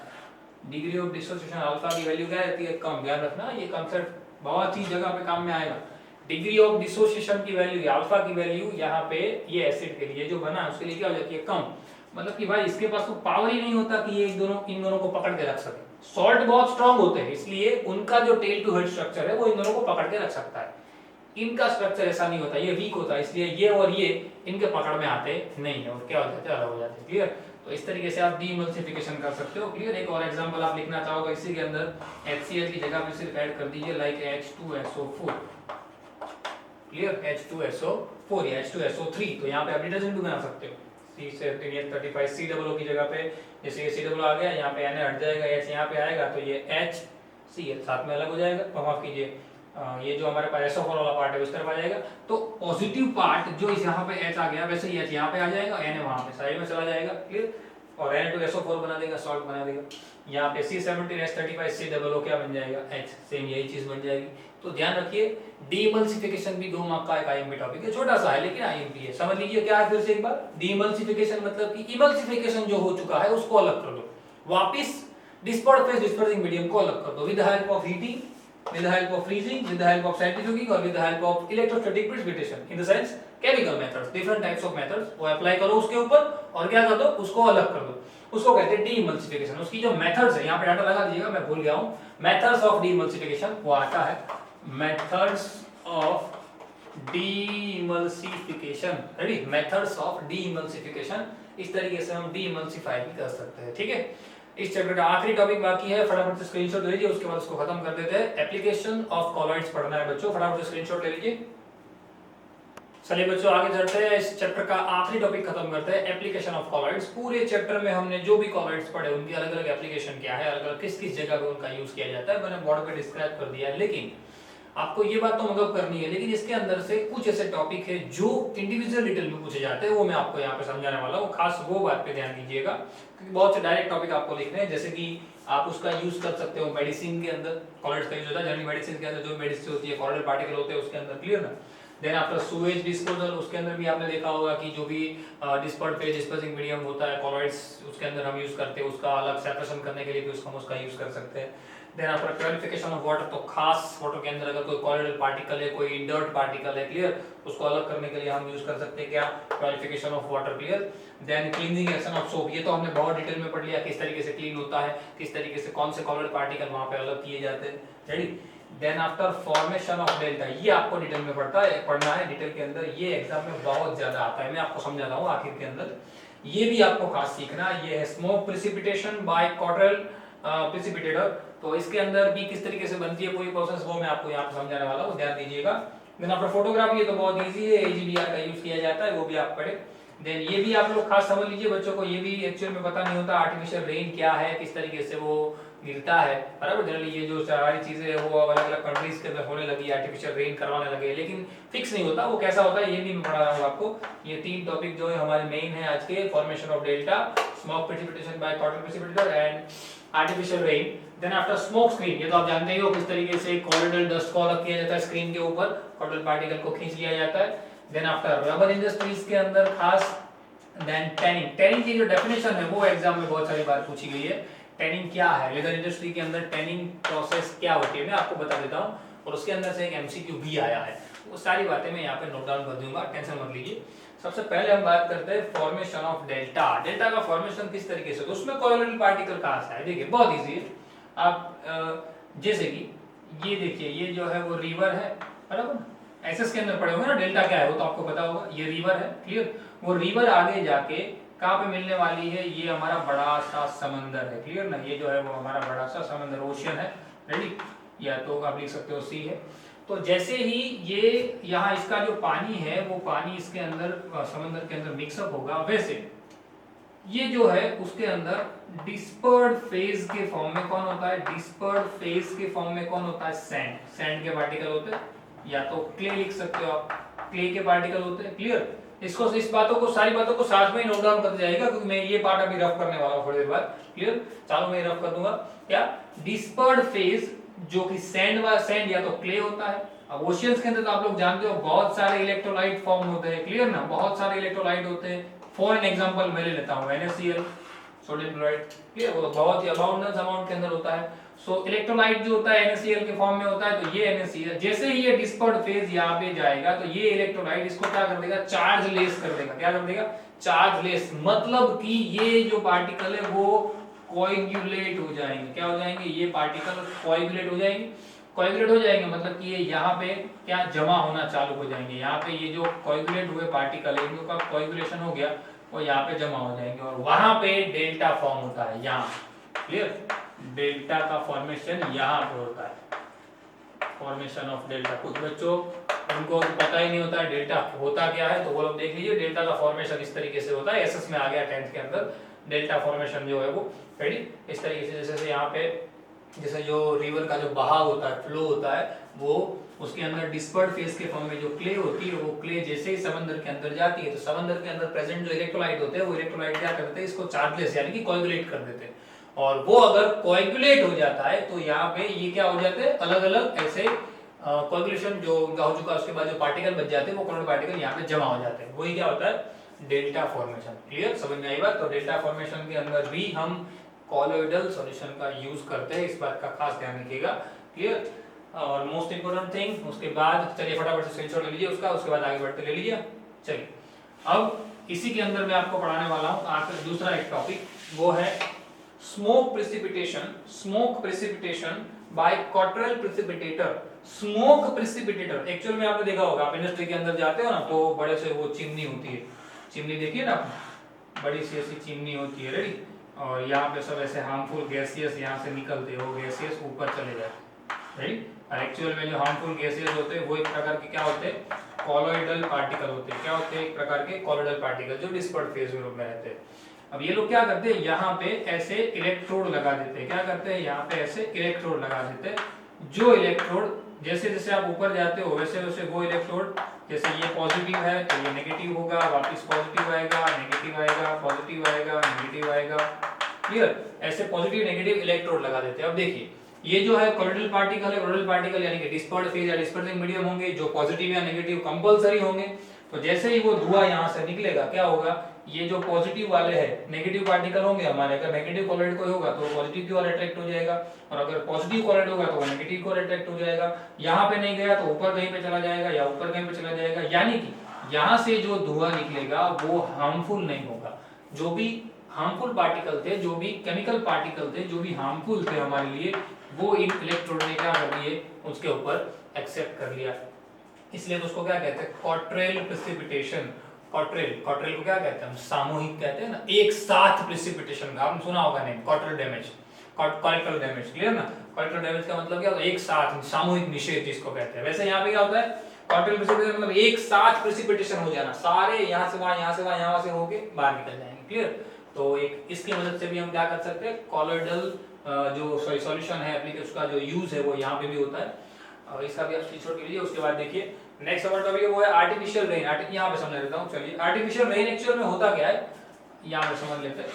डिग्री ऑफ डिसोसिएशन अल्फा की वैल्यू क्या रहती है, कम। ध्यान रखना, ये कांसेप्ट बहुत ही जगह पे काम में आएगा। डिग्री ऑफ डिसोसिएशन की वैल्यू, अल्फा की वैल्यू यहाँ पे ये एसिड के लिए जो बना है उसके लिए क्या हो जाती है, कम। मतलब कि भाई इसके पास तो पावर ही नहीं होता कि ये इन दोनों को पकड़ के रख सके। सॉल्ट बहुत स्ट्रांग होते हैं, इसलिए उनका जो टेल टू हेड स्ट्रक्चर है वो इन दोनों को पकड़ के रख सकता है। इनका स्ट्रक्चर ऐसा नहीं होता, ये वीक होता है, इसलिए ये और ये इनके पकड़ में आते नहीं है, और क्या हो जाते हैं, अलग हो जाते हैं। क्लियर। तो इस तरीके से आप डीइमल्सिफिकेशन कर सकते हो। क्लियर। एक और एग्जांपल आप लिखना चाहोगे इसी के अंदर, HCl की जगह पे सिर्फ ऐड कर दीजिए लाइक H2SO4। क्लियर, H2SO4 या H2SO3। तो यहाँ पे आप डिटर्जेंट भी बना सकते हो। C35 COO की जगह पे जैसे ये COO आ गया, यहाँ पे Na हट जाएगा, H यहाँ पे आएगा, तो ये HCl साथ में अलग हो जाएगा। माफ कीजिए, ये जो हमारे पास SO4 वाला पार्ट है उस तरफ आ जाएगा। तो पॉजिटिव पार्ट जो इस यहाँ पे H आ गया, वैसे ही H यहाँ पे आ जाएगा, Na वहाँ पे साइड में चला जाएगा। क्लियर। और Na2SO4 बना देगा, सॉल्ट बना देगा। यहाँ पे C17H35 COO क्या बन जाएगा, H। सेम यही चीज बन जाएगी। तो ध्यान रखिए, डीइमल्सिफिकेशन भी 2 मार्क का एक आईएमपी टॉपिक है, छोटा सा है लेकिन आईएमपी है। समझ लीजिए क्या है फिर से एक बार, डीइमल्सिफिकेशन मतलब कि इमल्सिफिकेशन जो हो चुका है उसको अलग कर दो, वापस डिस्पर्स फेज डिस्पर्सिंग मीडियम को अलग कर दो, with the help of heating, with the help of freezing, with the help of centrifuging और with the help of electrostatic precipitation, in the sense chemical methods, different types of methods वो apply करो उसके ऊपर और क्या कर दो, उसको अलग कर दो। उसको कहते हैं डीइमल्सिफिकेशन। उसकी जो मेथड्स है, यहाँ पे डाटा लगा दीजिएगा, मैं भूल गया हूँ। मेथड्स ऑफ डीइमल्सिफिकेशन वो आता है, methods of demulsification. Ready, methods of demulsification. इस तरीके से हम डीइमल्सिफाई भी कर सकते हैं। ठीक है। इस चैप्टर का आखिरी टॉपिक बाकी है, फटाफट से स्क्रीनशॉट ले लीजिए, उसके बाद उसको खत्म कर देते हैं। एप्लीकेशन ऑफ कॉलॉइड्स पढ़ना है बच्चों, फटाफट से स्क्रीनशॉट ले लीजिए। चलिए बच्चों आगे चलते हैं, इस चैप्टर का आखिरी टॉपिक खत्म करते हैं, एप्लीकेशन ऑफ कॉलॉइड्स। पूरे चैप्टर में हमने जो भी कॉलॉइड्स पढ़े उनकी अलग अलग एप्लीकेशन क्या है, अलग अलग किस किस जगह पे उनका यूज किया जाता है, मैंने बोर्ड पे डिस्क्राइब कर दिया है। लेकिन आपको ये बात तो मतलब करनी है, लेकिन इसके अंदर से कुछ ऐसे टॉपिक है जो इंडिविजुअल डिटेल में पूछे जाते हैं, वो मैं आपको यहाँ पे समझाने वाला हूँ। खास वो बात पे ध्यान दीजिएगा, क्योंकि बहुत से डायरेक्ट टॉपिक आपको लिखने हैं। जैसे कि आप उसका यूज कर सकते हो मेडिसिन के अंदर, कॉलॉइड्स का यूज होता है जनरली मेडिसिन के अंदर, जो मेडिसिन होती है कॉलॉइडल पार्टिकल होते हैं उसके अंदर। क्लियर ना। देन आफ्टर सुएज डिस्पोजल, उसके अंदर भी आपने देखा होगा कि जो भी डिस्पर्स्ड फेज डिस्पर्सिंग मीडियम होता है कॉलॉइड्स, उसके अंदर हम यूज करते हैं, उसका अलग सेपरेशन करने के लिए भी हम उसका यूज कर सकते हैं। Then after purification of water, तो खास वाटर के अंदर अगर कोई कॉलॉइडल पार्टिकल है, कोई इंडर्ट पार्टिकल है, क्लियर, उसको अलग करने के लिए हम यूज कर सकते हैं क्या, purification of water. Clear. Then cleaning action of soap, ये तो हमने बहुत डिटेल में पढ़ लिया, किस तरीके से क्लीन होता है, किस तरीके से कौन से कॉलॉइडल पार्टिकल वहां पे अलग किए जाते हैं। Ready. Then after formation of delta, ये आपको डिटेल में पढ़ना है डिटेल के अंदर, ये एग्जाम में बहुत ज्यादा आता है, मैं आपको समझा रहा हूँ आखिर के अंदर। ये भी आपको खास सीखना, ये है स्मोक प्रिसिपिटेशन बाय कॉटरल प्रिसिपिटेटर। तो इसके अंदर भी किस तरीके से बनती है पूरी प्रोसेस, वो मैं आपको यहाँ पे समझाने वाला हूँ, ध्यान दीजिएगा। देन आफ्टर फोटोग्राफी, ये तो बहुत इजी है, AGBR का यूज किया जाता है, वो भी आप पढ़े। देन ये भी आप लोग खास समझ लीजिए बच्चों को, ये भी एक्चुअल में पता नहीं होता आर्टिफिशियल रेन क्या है, किस तरीके से वो गिरता है, बराबर। जनरली ये जो सारी चीजें है वो अलग अलग कंट्रीज के अंदर होने लगी, आर्टिफिशियल रेन करवाने लगे, लेकिन फिक्स नहीं होता वो कैसा होता है, ये भी मैं पढ़ा रहा हूँ आपको। ये 3 टॉपिक जो है हमारे मेन है आज के, formation of delta, smoke precipitation by Cottrell precipitator and artificial rain. Then after smoke screen, ये तो आप जानते ही हो किस तरीके से कॉलॉइडल डस्ट को अलग किया जाता है स्क्रीन के ऊपर, कॉलॉइडल पार्टिकल को खींच लिया जाता है। देन आफ्टर रबर इंडस्ट्रीज के अंदर खास। देन टैनिंग, टैनिंग की जो डेफिनेशन है वो एग्जाम में बहुत सारी बार पूछी गई है। टैनिंग क्या है, लेदर इंडस्ट्री के अंदर टैनिंग प्रोसेस क्या होती है, मैं आपको बता देता हूँ, और उसके अंदर से एक MCQ भी आया है, वो सारी बातें मैं यहाँ पे नोट डाउन कर दूंगा, टेंशन मत लीजिए। सबसे पहले हम बात करते हैं फॉर्मेशन ऑफ डेल्टा। डेल्टा का फॉर्मेशन किस तरीके से, तो उसमें कॉलॉइडल पार्टिकल कहाँ से है, देखिए बहुत इजी है। आप जैसे कि ये देखिए, ये जो है वो रिवर है, बराबर। एसएस के अंदर पढ़े होंगे ना डेल्टा क्या है, वो तो आपको पता होगा, ये रिवर है, क्लियर। वो रिवर आगे जाके कहाँ पे मिलने वाली है, ये हमारा बड़ा सा समंदर है, क्लियर ना, ये जो है वो हमारा बड़ा सा समंदर ओशियन है, रेडी, या तो आप लिख सकते हो सी है। तो जैसे ही ये यहाँ इसका जो पानी है वो पानी इसके अंदर समंदर के अंदर मिक्सअप होगा, वैसे ये जो है उसके अंदर डिस्पर्ड फेज के फॉर्म में कौन होता है, डिस्पर्ड फेज के फॉर्म में कौन होता है, सैंड, सैंड के पार्टिकल होते हैं, या तो क्ले लिख सकते हो आप, क्ले के पार्टिकल होते हैं, क्लियर। इसको इस बातों को सारी बातों को साथ में ही नोट डाउन कर जाएगा, क्योंकि मैं ये पार्ट अभी रफ करने वाला हूं थोड़ी देर बाद, क्लियर। चलो मैं रफ कर दूंगा। क्या डिस्पर्ड फेज जो कि सैंड या तो क्ले होता है। अब ओशियंस के अंदर तो आप लोग जानते हो बहुत सारे इलेक्ट्रोलाइट फॉर्म होते हैं, क्लियर ना, बहुत सारे इलेक्ट्रोलाइट होते हैं। फॉर एन एग्जांपल मैं ले लेता हूं NaCl, सोडियम क्लोराइड, क्लियर, वो बहुत ही अबाउंडेंस अमाउंट के अंदर होता है। सो इलेक्ट्रोलाइट जो होता है NaCl के फॉर्म में होता है, तो ये NaCl जैसे ही ये डिस्पर्ड फेज यहाँ पे जाएगा तो ये इलेक्ट्रोलाइट इसको क्या कर देगा, चार्ज लेस कर देगा, क्या कर देगा, चार्ज लेस, मतलब कि ये जो पार्टिकल है वो कोएगुलेट हो जाएंगे, क्या हो जाएंगे, ये पार्टिकल कोएगुलेट हो जाएंगे, कोएगुलेट हो जाएंगे मतलब कि ये यहाँ पे क्या जमा होना चालू हो जाएंगे, यहाँ पे ये जो कोएगुलेट हुए पार्टिकल है इनका कोएगुलेशन हो गया, वो यहाँ पे जमा हो जाएंगे और वहां पे डेल्टा फॉर्म होता है, यहाँ, क्लियर, डेल्टा का फॉर्मेशन यहाँ पे होता है, फॉर्मेशन ऑफ डेल्टा। कुछ बच्चों उनको पता ही नहीं होता है डेल्टा होता क्या है, तो वो लोग देख लीजिए, डेल्टा का फॉर्मेशन इस तरीके से होता है, एसएस में आ गया 10th के अंदर, डेल्टा फॉर्मेशन जो है वो रेडी इस तरीके से, जैसे यहाँ पे जैसे जो रिवर का जो बहाव होता है, फ्लो होता है, वो उसके अंदर डिस्पर्ड फेज के फॉर्म में जो क्ले होती है, वो क्ले जैसे ही समंदर के अंदर जाती है तो समंदर के अंदर प्रेजेंट जो इलेक्ट्रोलाइट होते हैं वो इलेक्ट्रोलाइट क्या करते हैं, इसको चार्जलेस यानी कि कोएगुलेट कर देते हैं, और वो अगर कोएगुलेट हो जाता है तो यहाँ पे ये क्या हो जाते हैं, अलग अलग ऐसे कोएगुलेशन जो उनका हो चुका है उसके बाद जो पार्टिकल बच जाते हैं वो कोलोइड पार्टिकल यहाँ पे जमा हो जाते हैं, वही क्या होता है, डेल्टा फॉर्मेशन, क्लियर, समझ में आई बात। तो डेल्टा फॉर्मेशन के अंदर भी हम कॉलोइडल सॉल्यूशन का यूज करते हैं, इस बात का खास ध्यान रखिएगा, क्लियर। और मोस्ट इंपोर्टेंट थिंग उसके बाद, चलिए फटाफट से स्क्रीनशॉट ले लीजिए उसका, उसके बाद आगे बढ़ते ले लीजिए। चलिए अब इसी के अंदर मैं आपको पढ़ाने वाला हूं आखिर दूसरा एक टॉपिक, वो है smoke precipitation, smoke precipitation by Cottrell precipitator. Smoke precipitator actual में आपने देखा होगा, आप इंडस्ट्री के अंदर जाते हो ना तो बड़े से वो चिमनी होती है, चिमनी देखिए ना, बड़ी सी ऐसी चिमनी होती है, रेडी, और यहाँ पे सब ऐसे हार्मफुल गैसियस यहाँ से निकलते हैं, वो गैसियस ऊपर चले जाते, राइट। और एक्चुअल में जो हार्मफुल गैसियस होते हैं वो एक प्रकार के क्या होते हैं, कॉलोइडल पार्टिकल होते हैं, क्या होते हैं, एक प्रकार के कॉलोइडल पार्टिकल जो डिस्पर्ड फेज में रहते हैं। अब ये लोग क्या करते हैं, यहाँ पे ऐसे इलेक्ट्रोड लगा देते हैं, क्या करते हैं, यहाँ पे ऐसे इलेक्ट्रोड लगा देते हैं, जो इलेक्ट्रोड जैसे जैसे आप ऊपर जाते हो वैसे वैसे वो इलेक्ट्रोड, जैसे ये पॉजिटिव है तो ये नेगेटिव होगा, वापस पॉजिटिव आएगा, नेगेटिव आएगा, पॉजिटिव आएगा, नेगेटिव आएगा, क्लियर, ऐसे पॉजिटिव नेगेटिव इलेक्ट्रोड लगा देते हैं। अब देखिए ये जो है कॉलोइडल पार्टिकल है, कॉलोइडल पार्टिकल यानी कि डिस्पर्ड फेज या डिस्पर्सिंग मीडियम होंगे, जो पॉजिटिव या नेगेटिव कंपलसरी होंगे। तो जैसे ही वो धुआं यहाँ से निकलेगा क्या होगा, ये जो पॉजिटिव वाले हैं नेगेटिव पार्टिकल होंगे हमारे, अगर नेगेटिव कॉलोइड कोई होगा तो पॉजिटिव की ओर अट्रैक्ट हो जाएगा, और अगर पॉजिटिव कॉलोइड होगा तो वो नेगेटिव की ओर अट्रैक्ट हो जाएगा। यहाँ पे नहीं गया तो ऊपर कहीं पे चला जाएगा या ऊपर कहीं पे चला जाएगा, यानी कि यहाँ से जो धुआं निकलेगा वो हार्मफुल नहीं होगा। जो भी हार्मफुल पार्टिकल थे, जो भी केमिकल पार्टिकल थे, जो भी हार्मफुल थे हमारे लिए, वो इन इलेक्ट्रोड ने क्या कर लिए, उसके ऊपर एक्सेप्ट कर लिया, इसलिए तो उसको क्या कहते हैं, कॉटरेल प्रेसिपिटेशन। कॉटरेल, कॉटरेल को क्या कहते हैं हम, सामूहिक कहते हैं ना, एक साथ प्रेसिपिटेशन का आपने सुना होगा name, Cottrell damage, Cottrell damage, clear ना। कॉटरेल डैमेज का मतलब क्या होता है, एक साथ, सामूहिक निषेध जिसको कहते हैं। वैसे यहाँ पे क्या होता है, कॉटरेल प्रेसिपिटेशन मतलब एक साथ प्रेसिपिटेशन हो जाना, सारे यहाँ से वहां, यहाँ से वहां, यहाँ से होके बाहर निकल जाएंगे, क्लियर। तो एक इसकी मदद से भी हम क्या कर सकते हैं, कॉलोइडल जो सॉल्यूशन है एप्लीकेशन, उसका जो यूज है वो यहाँ पे भी होता है, और इसका भी आप स्क्रीनशॉट लीजिए। उसके बाद देखिए नेक्स्ट हमारा टॉपिक है वो है आर्टिफिशियल रेन। यहाँ पे समझ लेता हूँ, चलिए आर्टिफिशियल रेन एक्चुअल में होता क्या है, यहाँ पे समझ लेते हैं।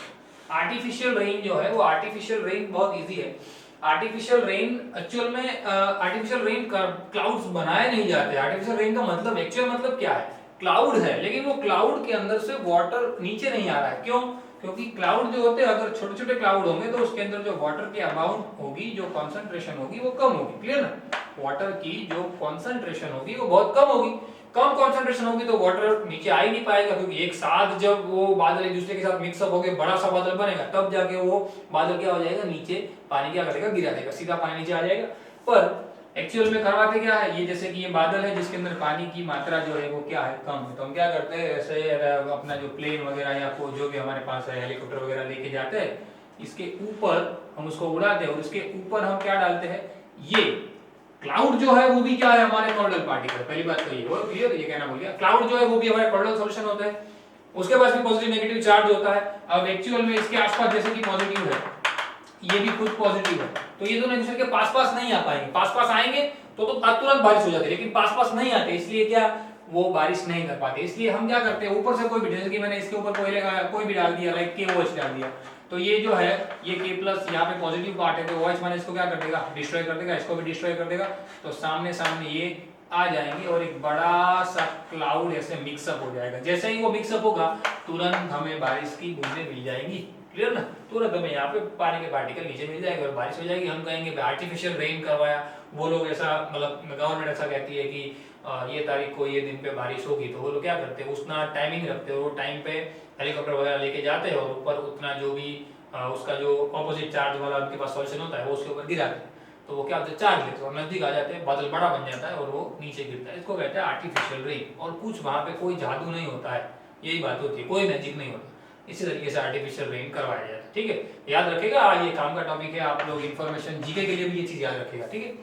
आर्टिफिशियल रेन जो है वो, आर्टिफिशियल रेन बहुत इजी है। आर्टिफिशियल रेन एक्चुअल में, आर्टिफिशियल रेन क्लाउड्स बनाए नहीं जाते। आर्टिफिशियल रेन का मतलब, एक्चुअल मतलब क्या है, क्लाउड है, लेकिन वो क्लाउड के अंदर से वाटर नीचे नहीं आ रहा है। क्यों? क्योंकि क्लाउड जो होते हैं, अगर छोटे छोटे क्लाउड होंगे तो उसके अंदर जो वाटर की अमाउंट होगी, जो कॉन्सेंट्रेशन होगी वो कम होगी, क्लियर ना। वाटर की जो कॉन्सेंट्रेशन होगी वो बहुत कम होगी, कम कॉन्सेंट्रेशन होगी तो वाटर नीचे आ ही नहीं पाएगा, क्योंकि एक साथ जब वो बादल एक दूसरे के साथ मिक्सअप होकर बड़ा सा बादल बनेगा तब जाके वो बादल क्या हो जाएगा, नीचे पानी क्या करेगा, गिरा देगा, सीधा पानी नीचे आ जाएगा। पर एक्चुअल में करवाते क्या है, ये जैसे कि ये बादल है जिसके अंदर पानी की मात्रा जो है वो क्या है, कम है, तो हम क्या करते हैं ऐसे अपना जो प्लेन वगैरह या जो भी हमारे पास है हेलीकॉप्टर वगैरह लेके जाते हैं, इसके ऊपर हम उसको उड़ाते हैं और उसके ऊपर हम क्या डालते हैं, ये क्लाउड जो है वो भी क्या है हमारे टोरल पार्टिकल। पहली बात तो ये वो क्लियर, ये कहना भूल गया, क्लाउड जो है वो भी हमारे टोरल सॉल्यूशन होता है, उसके पास भी पॉजिटिव नेगेटिव चार्ज होता है। अब एक्चुअल में इसके आसपास जैसे कि पॉजिटिव है, ये भी खुद पॉजिटिव है, तो ये दोनों एक दूसरे के पास-पास नहीं आ पाएंगे, पास-पास आएंगे तो तुरंत बारिश हो जाती है, लेकिन पास-पास नहीं आते, इसलिए क्या वो बारिश नहीं कर पाते। इसलिए हम क्या करते हैं, ऊपर से कोई भी, जैसे कि मैंने इसके ऊपर कोई भी डाल दिया, लाइक KOH डाल दिया, तो ये जो है ये K+ यहाँ पे पॉजिटिव पार्ट है, तो OH माने इसको क्या कर देगा, डिस्ट्रॉय कर देगा, इसको भी डिस्ट्रॉय कर देगा, तो सामने सामने ये आ जाएंगे और एक बड़ा सा क्लाउड ऐसे मिक्सअप हो जाएगा। जैसे ही वो मिक्सअप होगा तुरंत हमें बारिश की बूंदें मिल जाएंगी, क्लियर ना, तुरंत हमें यहाँ पे पानी के पार्टिकल नीचे मिल जाएंगे और बारिश हो जाएगी। हम कहेंगे आर्टिफिशियल रेन करवाया, वो लोग ऐसा मतलब गवर्नमेंट ऐसा कहती है कि ये तारीख को ये दिन पे बारिश होगी, तो वो लोग क्या करते हैं उसका टाइमिंग रखते हैं, वो टाइम पे हेलीकॉप्टर वगैरह लेके जाते हैं और ऊपर उतना जो भी उसका जो ऑपोजिट चार्ज वाला उनके पास सॉल्यूशन होता है वो उसके ऊपर गिराते हैं, तो वो क्या होता है चार्ज लेते हैं और नजदीक आ जाते हैं, बादल बड़ा बन जाता है और वो नीचे गिरता है, इसको कहते हैं आर्टिफिशियल रेन। और कुछ वहां पे कोई जादू नहीं होता है, यही बात होती है, कोई मैजिक नहीं होता, इसी तरीके से आर्टिफिशियल रेन करवाया जाता है। ठीक है, याद रखेगा, ये काम का टॉपिक है, आप लोग इन्फॉर्मेशन जीके के लिए भी ये चीज याद रखेगा। ठीक है,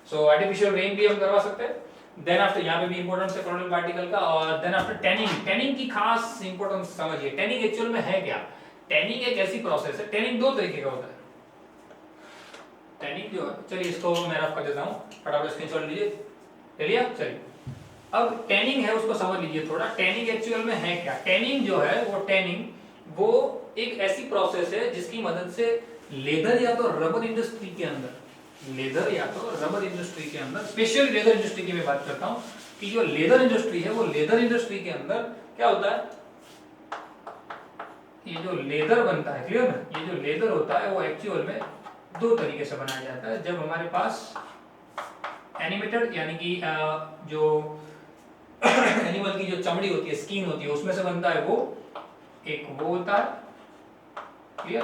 सो आर्टिफिशियल रेन भी हम करवा सकते हैं। देन आफ्टर यहाँ पे भी इंपॉर्टेंस है कोरोनल पार्टिकल का। और देन आफ्टर टैनिंग, टैनिंग की खास इंपॉर्टेंस समझिए। टैनिंग एक्चुअल में है क्या, टैनिंग एक ऐसी प्रोसेस है, टैनिंग दो तरीके का होता है। टैनिंग जो है, चलिए इसको मैं रफ कर देता हूँ, फटाफट स्क्रीनशॉट लीजिए, ले लिया, चलिए अब टैनिंग है उसको समझ लीजिए थोड़ा। टैनिंग एक्चुअल में है क्या, टैनिंग जो है वो टैनिंग वो एक ऐसी प्रोसेस है जिसकी मदद से लेदर या तो रबर इंडस्ट्री के अंदर, लेदर या तो रबर इंडस्ट्री के अंदर, स्पेशली लेदर इंडस्ट्री की मैं बात करता हूं कि जो लेदर इंडस्ट्री है वो लेदर इंडस्ट्री के अंदर क्या होता है, ये जो लेदर बनता है, क्लियर ना, ये जो लेदर होता है वो एक्चुअल में दो तरीके से बनाया जाता है। जब हमारे पास एनिमेटेड यानी कि जो एनिमल की जो चमड़ी होती है, स्किन होती है, उसमें से बनता है वो, एक वो होता है, क्लियर,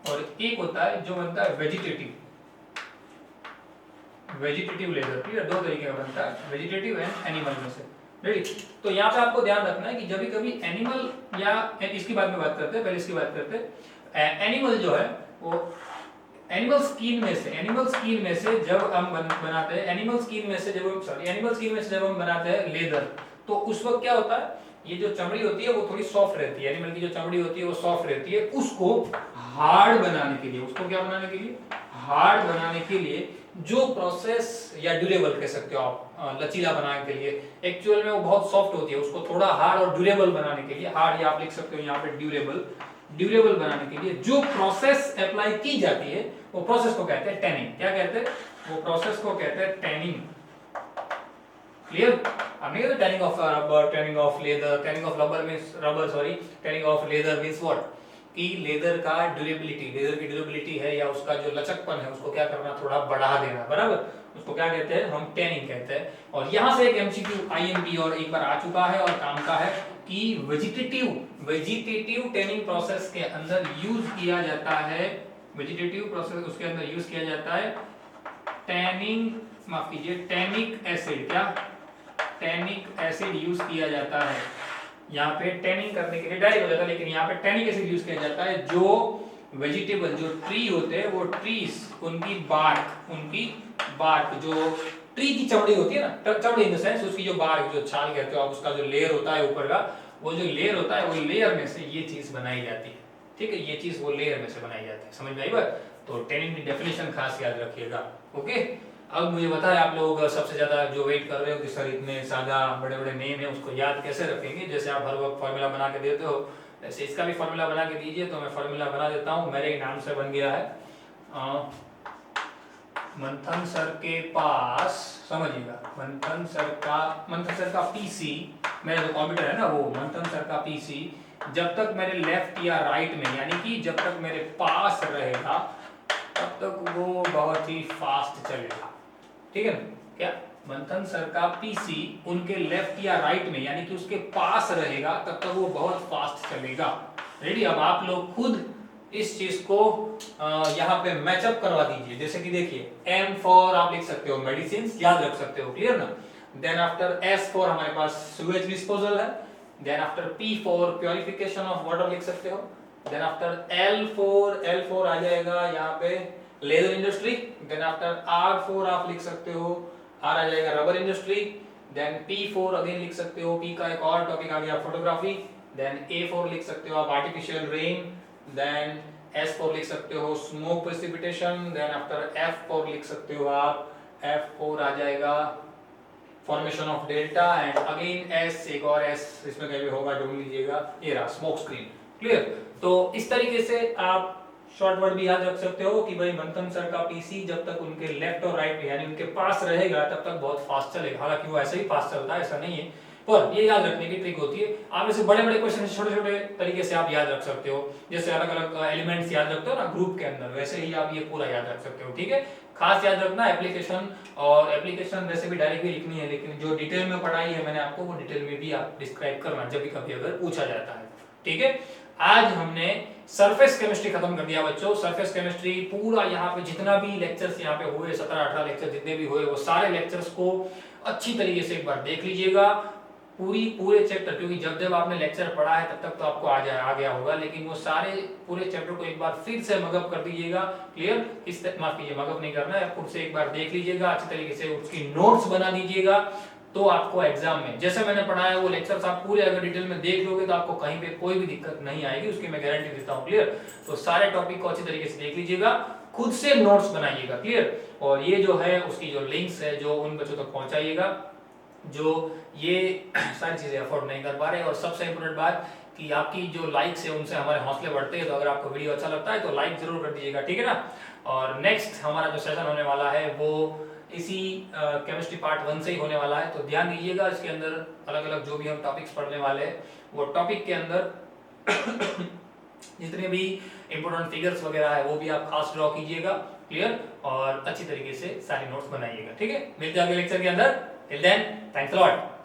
और एक होता है जो बनता है वेजिटेटिव, वेजिटेटिव लेदर, क्लियर, दो तरीके का बनता है, वेजिटेटिव एंड एनिमल में से, रेडी। तो यहाँ पे आपको ध्यान रखना है कि जब कभी एनिमल या इसकी बात में बात करते हैं, पहले इसकी बात करते हैं, एनिमल जो है वो एनिमल स्किन में से, एनिमल स्किन में से जब हम बनाते हैं, एनिमल स्किन में से जब हम, सॉरी, एनिमल स्किन में से जब हम बनाते हैं लेदर, तो उस वक्त क्या होता है, ये जो चमड़ी होती है वो थोड़ी सॉफ्ट रहती है, एनिमल की जो चमड़ी होती है वो सॉफ्ट रहती है, उसको हार्ड बनाने के लिए, उसको क्या बनाने के लिए, हार्ड बनाने के लिए जो प्रोसेस या ड्यूरेबल कह सकते हो आप, लचीला बनाने के लिए, एक्चुअल में वो बहुत सॉफ्ट होती है, उसको थोड़ा हार्ड और ड्यूरेबल बनाने के लिए, हार्ड या आप लिख सकते हो यहाँ पे ड्यूरेबल, ड्यूरेबल बनाने के लिए जो प्रोसेस अप्लाई की जाती है वो प्रोसेस को कहते हैं टैनिंग। क्या कहते हैं, वो प्रोसेस को कहते हैं टैनिंग, क्लियर। अब नहीं कहते tanning of rubber, tanning of leather, tanning of rubber means rubber, sorry, tanning of leather means what, कि लेदर का ड्यूरेबिलिटी, लेदर की ड्यूरेबिलिटी है या उसका जो लचकपन है उसको क्या करना, थोड़ा बढ़ा देना, बराबर, उसको क्या कहते हैं, हम टैनिंग कहते हैं। और यहां से एक एमसीक्यू आईएमपी और एक बार आ चुका है और काम का है कि वेजिटेटिव टैनिंग प्रोसेस के अंदर यूज किया जाता है, वेजिटेटिव प्रोसेस उसके अंदर यूज किया जाता है टैनिंग, माफ कीजिए, टैनिक एसिड, क्या, टैनिक एसिड यूज किया जाता है यहाँ पे टैनिंग करने के लिए, डायरेक्ट हो जाता है, लेकिन यहाँ पे टैनिक एसिड यूज किया जाता है। जो वेजिटेबल, जो ट्री होते हैं वो ट्रीज, उनकी बार्क जो ट्री की चमड़ी होती है ना, चमड़ी इन द सेंस उसकी जो बार्क, जो छाल कहते हो आप, उसका जो लेयर होता है ऊपर का, वो जो लेयर होता है वो लेयर में से ये चीज बनाई जाती है, ठीक है, ये चीज वो लेयर में से बनाई जाती है, समझ में आई बात। तो टैनिंग की डेफिनेशन खास याद रखिएगा, ओके। अब मुझे बताएं आप लोग सबसे ज्यादा जो वेट कर रहे हो कि सर इतने सादा बड़े बड़े नेम है उसको याद कैसे रखेंगे, जैसे आप हर वक्त फॉर्मूला बना के देते हो, वैसे इसका भी फॉर्मूला बना के दीजिए। तो मैं फॉर्मूला बना देता हूँ, मेरे नाम से बन गया है, मंथन सर के पास, समझिएगा, मंथन सर का पीसी, मेरा जो कंप्यूटर है ना वो मंथन सर का पीसी, जब तक मेरे लेफ्ट या राइट में, यानी कि जब तक मेरे पास रहेगा तब तक वो बहुत ही फास्ट चलेगा, ठीक है ना। क्या, मंथन सर का पीसी उनके लेफ्ट या राइट में, यानी कि उसके पास रहेगा तब तक वो बहुत फास्ट चलेगा, रेडी। अब आप लोग खुद इस चीज को यहाँ पे मैचअप करवा दीजिए। जैसे कि देखिए M फॉर आप लिख सकते हो मेडिसिन, याद रख सकते हो, क्लियर ना। देन आफ्टर S फॉर हमारे पास सुएज डिस्पोजल है। Then after P for purification of water लिख सकते हो। देन आफ्टर L फॉर आ जाएगा यहाँ पे leather industry. Then after R for आप लिख सकते हो, R आ जाएगा rubber industry. Then P for again लिख सकते हो, P का एक और टॉपिक आ गया फोटोग्राफी। देन A फॉर लिख सकते हो आप artificial rain. Then S for लिख सकते हो smoke precipitation. Then after F for लिख सकते हो आप, F फॉर आ जाएगा formation of delta. And again S, एक और S इसमें कहीं भी होगा, ढूंढ लीजिएगा, ये रहा स्मोक स्क्रीन, क्लियर। तो इस तरीके से आप शॉर्ट वर्ड भी याद रख सकते हो कि भाई मंथन सर का पीसी जब तक उनके लेफ्ट और राइट यानी उनके पास रहेगा तब तक बहुत फास्ट चलेगा। हालांकि वो ऐसे ही फास्ट चलता है, ऐसा नहीं है, पर ये याद रखने की ट्रिक होती है। आप ऐसे बड़े बड़े क्वेश्चन छोटे छोटे तरीके से आप याद रख सकते हो। जैसे अलग अलग एलिमेंट्स याद रखते हो ना ग्रुप के अंदर, वैसे ही आप ये पूरा याद रख सकते हो, ठीक है। खास याद रखना एप्लीकेशन, और एप्लीकेशन वैसे भी डायरेक्ट भी लिखनी है, लेकिन जो डिटेल में पढ़ाई है मैंने आपको वो डिटेल में भी आप डिस्क्राइब करना जब भी कभी अगर पूछा जाता है, ठीक है। आज हमने सरफेस केमिस्ट्री खत्म कर दिया बच्चों। सरफेस केमिस्ट्री पूरा यहाँ पे जितना भी लेक्चर्स यहाँ पे हुए 17-18 लेक्चर जितने भी हुए वो सारे लेक्चर्स को अच्छी तरीके से एक बार देख लीजिएगा, पूरे चैप्टर, क्योंकि जब जब आपने लेक्चर पढ़ा है तब तक तो आपको आ गया होगा, लेकिन वो सारे पूरे चैप्टर को एक बार फिर से मगअप कर दीजिएगा, क्लियर। माफ कीजिए, मगअप नहीं करना है, खुद से एक बार देख लीजिएगा अच्छी तरीके से, उसकी नोट्स बना दीजिएगा। तो आपको एग्जाम में जैसे मैंने पढ़ाया वो लेक्चर्स आप पूरे अगर डिटेल में देख लोगे तो आपको कहीं पे कोई भी दिक्कत नहीं आएगी, उसकी मैं गारंटी देता हूँ, क्लियर। तो सारे टॉपिक को अच्छी तरीके से देख लीजिएगा, खुद से नोट्स बनाइएगा, क्लियर। और ये जो है उसकी जो लिंक्स है जो उन बच्चों तक पहुंचाइएगा जो ये सारी चीजें अफोर्ड नहीं कर पा रहे। और सबसे इंपोर्टेंट बात कि आपकी जो लाइक्स है उनसे हमारे हौसले बढ़ते हैं, तो अगर आपको वीडियो अच्छा लगता है तो लाइक जरूर कर दीजिएगा, ठीक है ना। और नेक्स्ट हमारा जो सेशन होने वाला है वो इसी केमिस्ट्री पार्ट 1 से ही होने वाला है, तो ध्यान दीजिएगा। इसके अंदर अलग अलग जो भी हम टॉपिक्स पढ़ने वाले हैं वो टॉपिक के अंदर जितने भी इंपोर्टेंट फिगर्स वगैरह है वो भी आप खास ड्रॉ कीजिएगा, क्लियर। और अच्छी तरीके से सारी नोट्स बनाइएगा, ठीक है। मिलते हैं अगले लेक्चर के अंदर। Till then, thanks a lot.